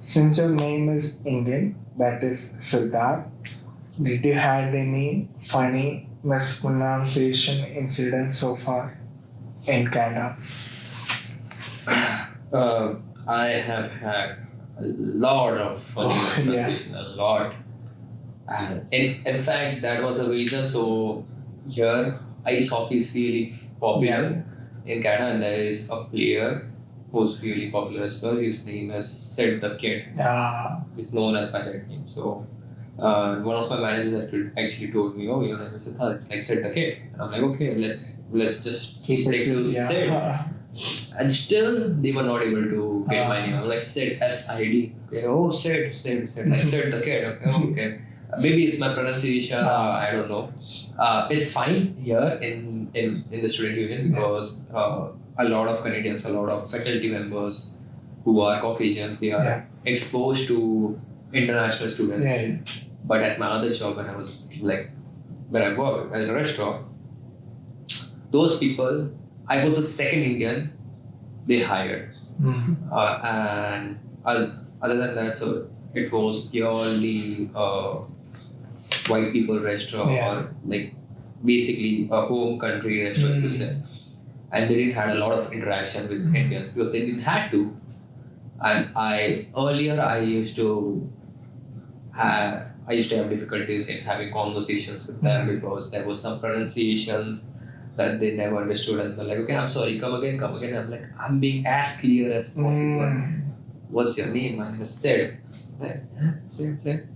since your name is Indian, that is Siddharth, did you had any funny mispronunciation incidents so far in Canada? I have had a lot of funny mispronunciation, a lot. In fact, that was the reason. So here, ice hockey is really popular in Canada, and there is a player who's really popular as well. His name is Sid the Kid. He's known as by that name. So one of my managers actually told me, "Oh, your name is Siddharth. It's like Sid the Kid." And I'm like, "Okay, let's just stick to Sid." And still, they were not able to get my name. I'm like, Sid, S-I-D. Okay, oh, Sid. Like Sid the Kid. Okay. Maybe it's my pronunciation. I don't know. It's fine here in the student union because a lot of Canadians, a lot of faculty members who are Caucasians, they are exposed to international students. But at my other job, when I worked at a restaurant, those people, I was the second Indian they hired, and other than that, so it was purely white people restaurant or like basically a home country restaurant to say. And they didn't had a lot of interaction with Indians because they didn't had to. And I used to have difficulties in having conversations with them because there was some pronunciations that they never understood, and they're like, okay, I'm sorry, come again. I'm like, I'm being as clear as possible. What's your name? I just said, Sid.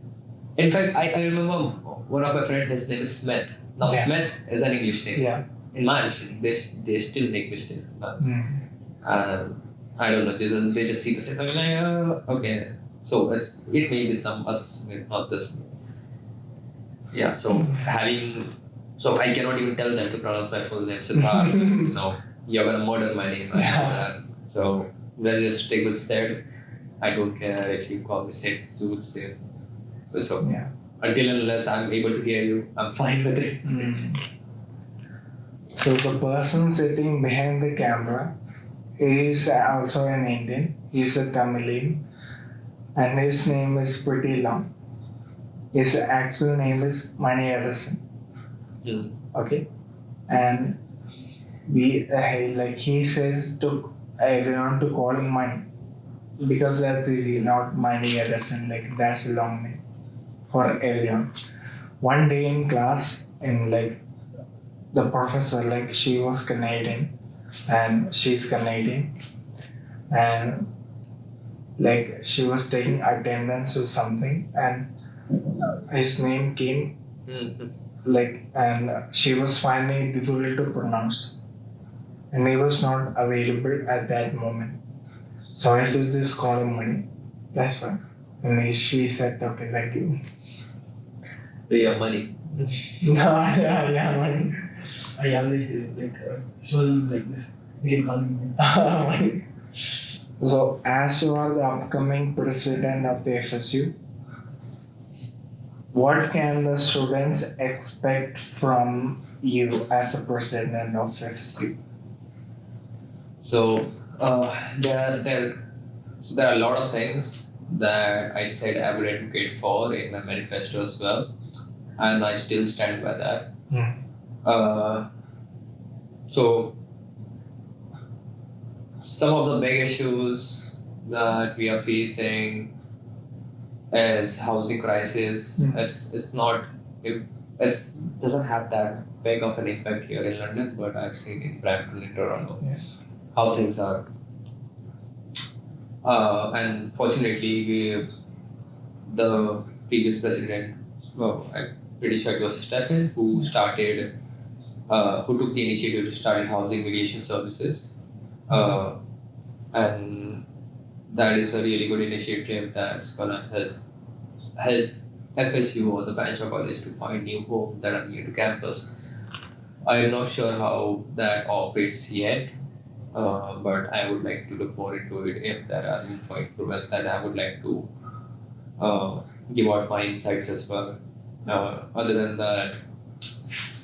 In fact, I remember one of my friends, his name is Smith. Now, Smith is an English name. In my understanding, they still make mistakes. I don't know, they just see the thing. I'm like, okay. So it may be some other Smith, not this. Yeah, so I cannot even tell them to pronounce my full name, Siddharth. No, you're gonna murder my name. I know that. So let's just stick with Sid. I don't care if you call me Sid, Sid. So until and unless I'm able to hear you, I'm fine with it. So the person sitting behind the camera is also an Indian. He's a Tamilian, and his name is pretty long. His actual name is Mani Arison. Okay, and he says to everyone to call him Mani because that's easy, not Mani Arison. Like that's a long name for everyone. One day in class, the professor, she was Canadian and she's Canadian, and she was taking attendance or something, and his name came and she was finding it difficult to pronounce, and he was not available at that moment. So I said, just call him Mani. That's fine. And she said, okay, thank you. Do you have money? Yeah, money. I always show them like this. You can call me. Money. So, as you are the upcoming president of the FSU, what can the students expect from you as a president of FSU? So there are a lot of things that I said I would advocate for in my manifesto as well, and I still stand by that. So some of the big issues that we are facing is housing crisis. It doesn't have that big of an impact here in London, but I've seen in Brampton and Toronto how things are. And fortunately, the previous president, well, I'm pretty sure it was Stephen, who took the initiative to start housing mediation services. And that is a really good initiative that's gonna help FSU or the Fanshawe College to find new homes that are near to campus. I'm not sure how that operates yet, but I would like to look more into it if there are room for improvement. That I would like to give out my insights as well. Other than that,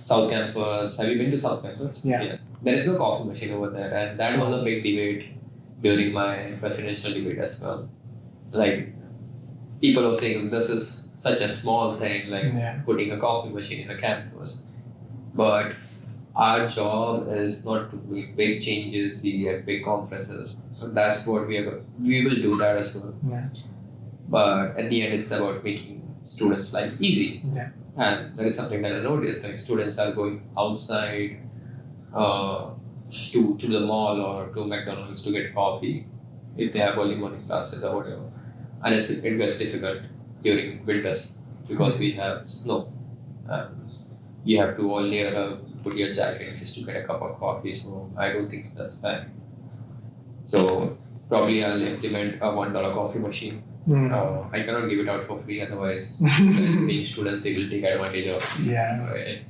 South Campus. Have you been to South Campus? Yeah. There is no coffee machine over there, and that was a big debate during my presidential debate as well. Like, people were saying this is such a small thing, like putting a coffee machine in a campus. But our job is not to make big changes, be at big conferences. That's what we will do that as well. Yeah. But at the end, it's about making students' life easy. Yeah. And that is something that I noticed. Like, students are going outside to the mall or to McDonald's to get coffee if they have early morning classes or whatever. And it gets difficult during winters because we have snow. You have to all layer up, put your jacket just to get a cup of coffee. So I don't think that's fair. So probably I'll implement a $1 coffee machine. I cannot give it out for free, otherwise being students they will take advantage of. Yeah. Right?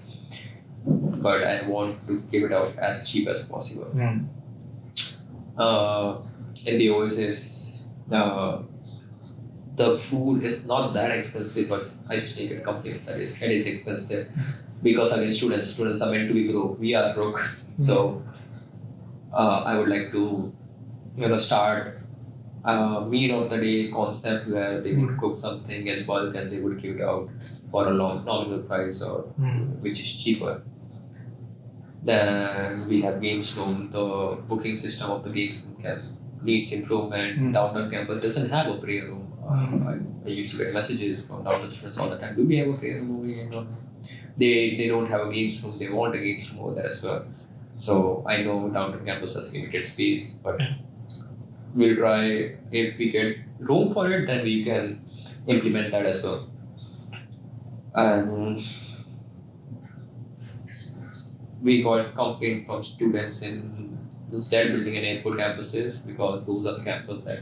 But I want to give it out as cheap as possible. In the Oasis, the food is not that expensive, but I still get complaints that it is expensive because again, students are meant to be broke. We are broke, so I would like to, start a meal of the day concept where they would cook something in bulk and they would give it out for a nominal price or which is cheaper. Then we have games room. The booking system of the games room needs improvement. Downtown campus doesn't have a prayer room. I used to get messages from downtown students all the time. Do we have a prayer room over here? No. They don't have a games room. They want a games room over there as well. So I know downtown campus has limited space, but we'll try. If we get room for it, then we can implement that as well. And we got complaint from students in the Z building and airport campuses because those are the campuses that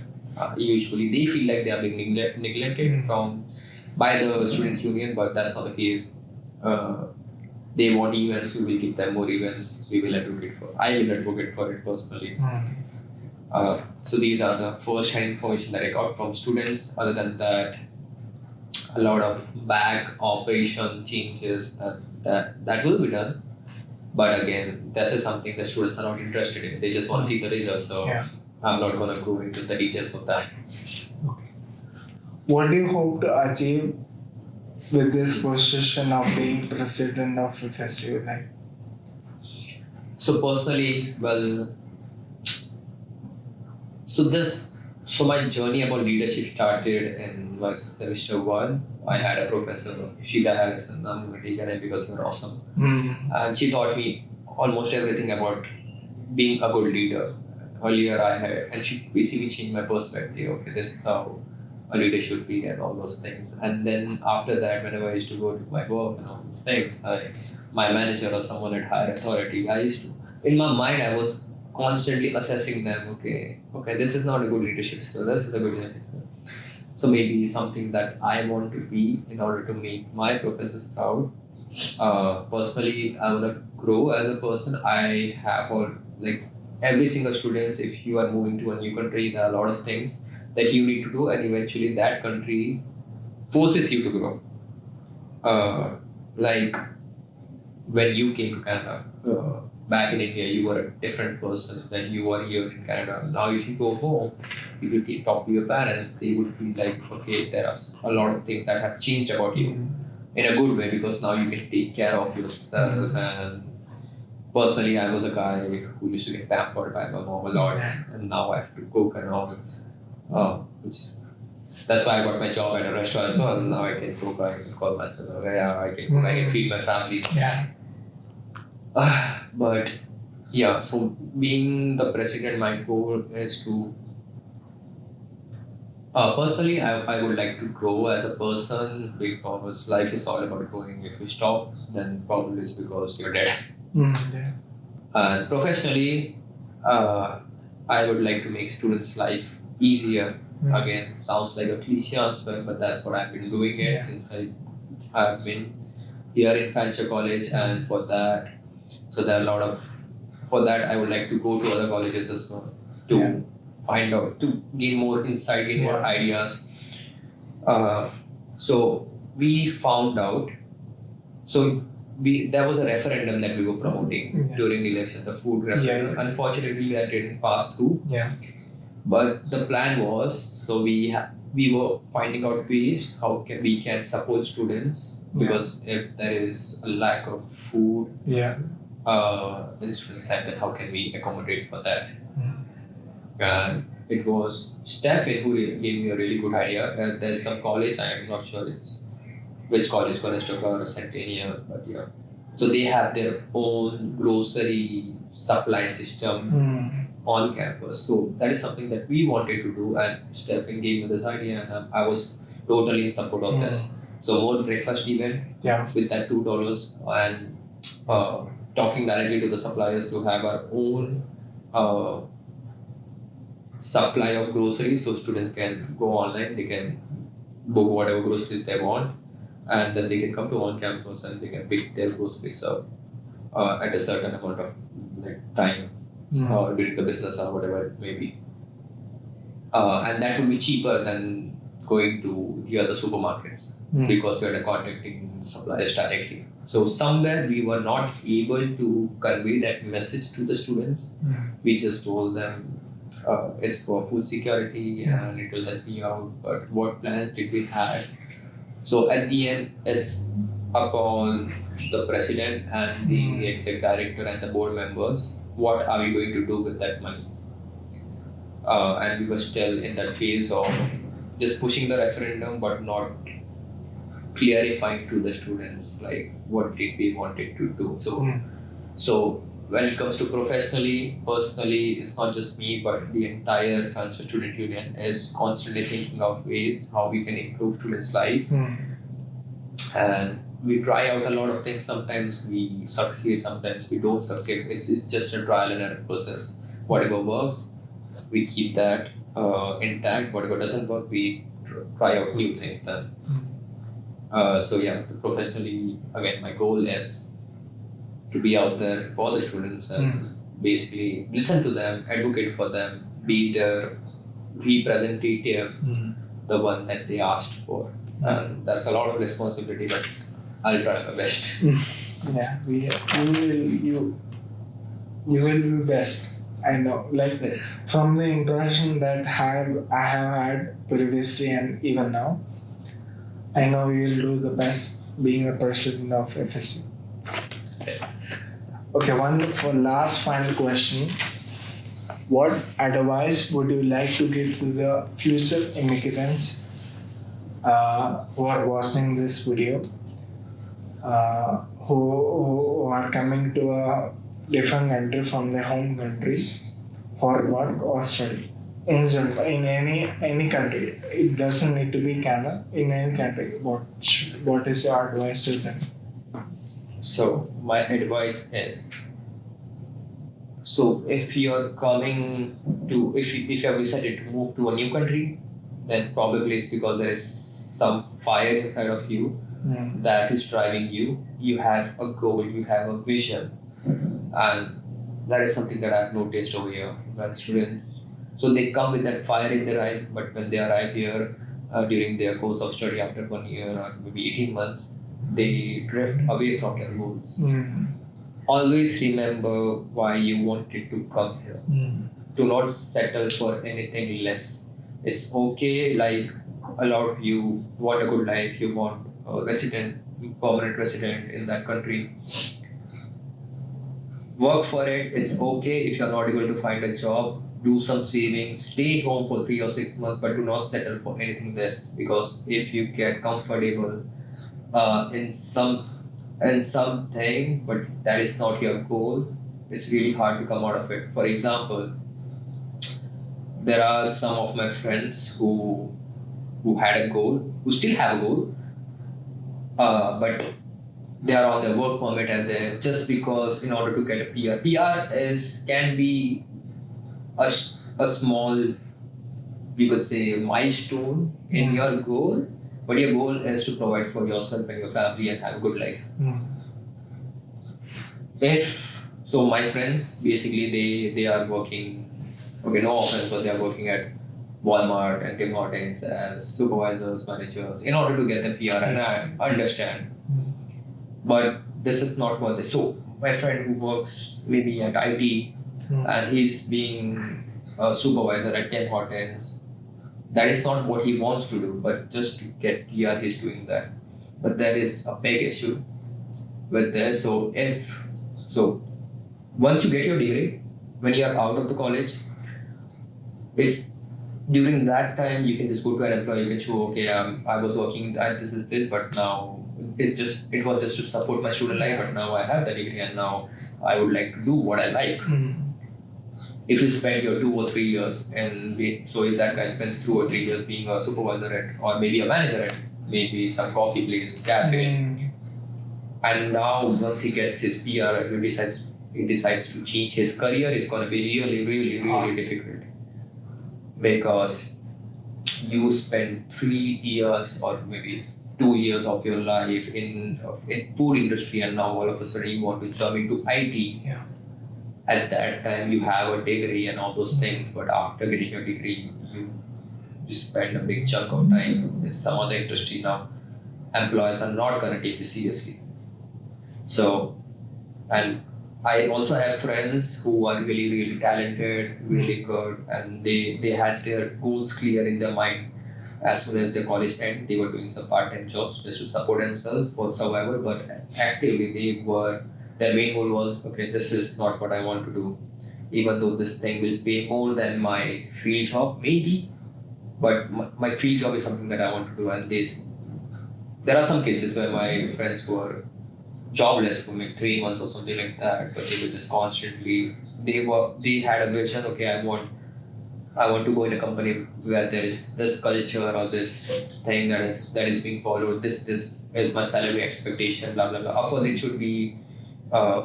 usually they feel like they are being neglected by the student union, but that's not the case. They want events, we will give them more events. I will advocate for it personally. So these are the first-hand information that I got from students. Other than that, a lot of back operation changes that will be done. But again, this is something the students are not interested in. They just want to see the results. So I'm not going to go into the details of that. Okay. What do you hope to achieve with this position of being president of FSU? So personally, so my journey about leadership started in my semester 1. I had a professor, Sheila Harrison. I'm going to take her name because you're awesome. And she taught me almost everything about being a good leader. Earlier and she basically changed my perspective. Okay, this is how a leader should be and all those things. And then after that, whenever I used to go to my work and all those things, my manager or someone at higher authority, in my mind, I was constantly assessing them. Okay, this is not a good leadership skill. This is a good leadership skill. So maybe something that I want to be in order to make my professors proud. Personally, I want to grow as a person. I have all like every single student. If you are moving to a new country, there are a lot of things that you need to do, and eventually that country forces you to grow. Like when you came to Canada, back in India, you were a different person than you are here in Canada. Now, if you go home, if you talk to your parents, they would feel like, okay, there are a lot of things that have changed about you in a good way because now you can take care of yourself. And personally, I was a guy who used to get pampered by my mom a lot, and now I have to cook and all. Which that's why I got my job at a restaurant as well. Now I can cook, I can call myself, yeah, I can cook, I can feed my family. Yeah. But yeah, so being the president, my goal is to personally, I would like to grow as a person because life is all about growing. If you stop, then probably it's because you're dead. Yeah. And professionally, I would like to make students' life easier. Again, sounds like a cliche answer, but that's what I've been doing it since I've been here in Fanshawe College, and for that, so there are a lot of, for that I would like to go to other colleges as well to find out, to gain more insight, gain more ideas. So we found out, so there was a referendum that we were promoting during the election, the food referendum. Unfortunately, that didn't pass through. But the plan was, so we were finding out ways how we can support students because if there is a lack of food in students' life, then how can we accommodate for that? And it was Stephen who gave me a really good idea. There's some college, I'm not sure it's which college, Conestoga or Centennial, but yeah. So they have their own grocery supply system on campus. So that is something that we wanted to do, and Stephen gave me this idea, and I was totally in support of this. So more breakfast event with that $2 and talking directly to the suppliers to have our own supply of groceries, so students can go online, they can book whatever groceries they want, and then they can come to on campus and they can pick their groceries up at a certain amount of time during the business or whatever it may be. And that would be cheaper than going to the other supermarkets because we are contacting suppliers directly. So somewhere we were not able to convey that message to the students. We just told them it's for food security and it will help you out, but what plans did we have? So at the end, it's upon the president and the exec director and the board members, what are we going to do with that money? And we were still in that phase of just pushing the referendum, but not clarifying to the students like what did we wanted to do. So when it comes to professionally, personally, it's not just me, but the entire Fanshawe Student Union is constantly thinking of ways how we can improve students' life. And we try out a lot of things. Sometimes we succeed, sometimes we don't succeed. It's just a trial and error process. Whatever works, we keep that intact. Whatever doesn't work, we try out new things then. So yeah, professionally, again, my goal is to be out there for the students and basically listen to them, advocate for them, be their representative, the one that they asked for. And that's a lot of responsibility, but I'll try my best. Yeah, you will be best. I know, like from the impression that I have had previously and even now, I know you will do the best being a president of FSU. Okay, one for last final question. What advice would you like to give to the future immigrants who are watching this video, who are coming to a different country from their home country for work or study? In general, in any country, it doesn't need to be Canada. In any country, what is your advice to them? So my advice is, so if you're coming to, if you have decided to move to a new country, then probably it's because there is some fire inside of you that is driving you. You have a goal, you have a vision, and that is something that I've noticed over here when students. So they come with that fire in their eyes, but when they arrive here during their course of study after 1 year or maybe 18 months, they drift away from their goals. Always remember why you wanted to come here. Do not settle for anything less. It's okay, like a lot of you want a good life, you want a permanent resident in that country. Work for it. It's okay if you're not able to find a job. Do some savings, stay home for 3 or 6 months, but do not settle for anything less, because if you get comfortable in something, but that is not your goal, it's really hard to come out of it. For example, there are some of my friends who had a goal, who still have a goal, but they are on their work permit and they just because in order to get a PR can be a small, we could say, milestone in your goal, but your goal is to provide for yourself and your family and have a good life. So my friends, basically they are working, okay, no offense, but they are working at Walmart and Tim Hortons as supervisors, managers, in order to get the PR, and I understand. But this is not what this. So my friend who works maybe at IT and he's being a supervisor at Tim Hortons, that is not what he wants to do, but just to get PR, he's doing that. But there is a big issue with this. So once you get your degree, when you are out of the college, it's during that time you can just go to an employer, you can show, okay, I was working at this, but now it was just to support my student life, but now I have the degree and now I would like to do what I like. If you spend your 2 or 3 years, so if that guy spends 2 or 3 years being a supervisor or maybe a manager at maybe some coffee place, cafe, and now once he gets his PR, he decides to change his career, it's going to be really, really, really difficult, because you spend 3 years or maybe 2 years of your life in food industry, and now all of a sudden you want to jump into IT. At that time you have a degree and all those things, but after getting your degree you spend a big chunk of time in some other industry. Now employers are not going to take you seriously. So, and I also have friends who are really, really talented, really good, and they had their goals clear in their mind. As soon as their college ended, they were doing some part-time jobs just to support themselves for survival, but actively their main goal was, okay, this is not what I want to do. Even though this thing will pay more than my field job, maybe, but my field job is something that I want to do. And there are some cases where my friends were jobless for maybe 3 months or something like that, but they were just constantly, they had a vision, okay, I want to go in a company where there is this culture or this thing that is being followed, this is my salary expectation, blah blah blah. Of course it should be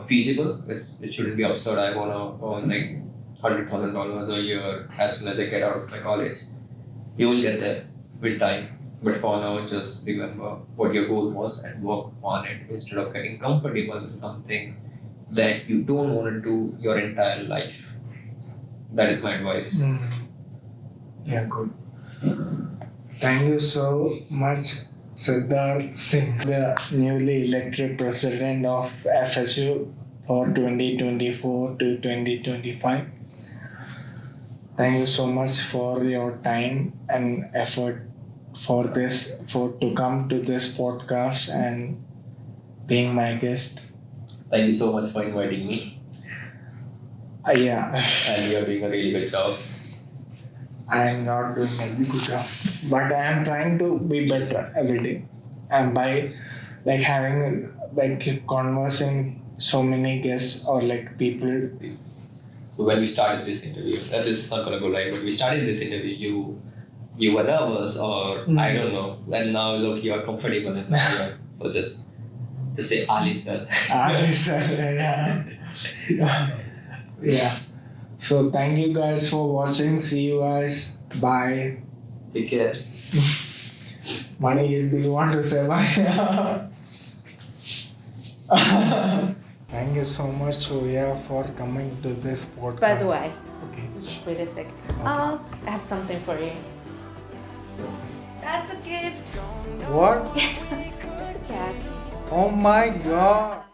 feasible, it shouldn't be absurd. I want to earn like $100,000 a year as soon as I get out of my college. You will get there with time. But for now, just remember what your goal was and work on it instead of getting comfortable with something that you don't want to do your entire life. That is my advice. Yeah, good. Thank you so much, Siddharth Singh, the newly elected president of FSU for 2024 to 2025. Thank you so much for your time and effort for to come to this podcast and being my guest. Thank you so much for inviting me. Yeah. And you're doing a really good job. I am not doing a good job, but I am trying to be better every day. And by having conversing so many guests or people. So when we started this interview, this is not gonna go live, but we started this interview, you were nervous or I don't know, and now look, you are comfortable in that. So just say Ali sir. Ali sir, yeah. Yeah. So thank you guys for watching. See you guys. Bye. Take care. Money, do you want to say bye? Thank you so much, Shoya, for coming to this podcast. By the way, Okay. just wait a sec. I have something for you. That's a gift. What? It's a cat. Oh my god.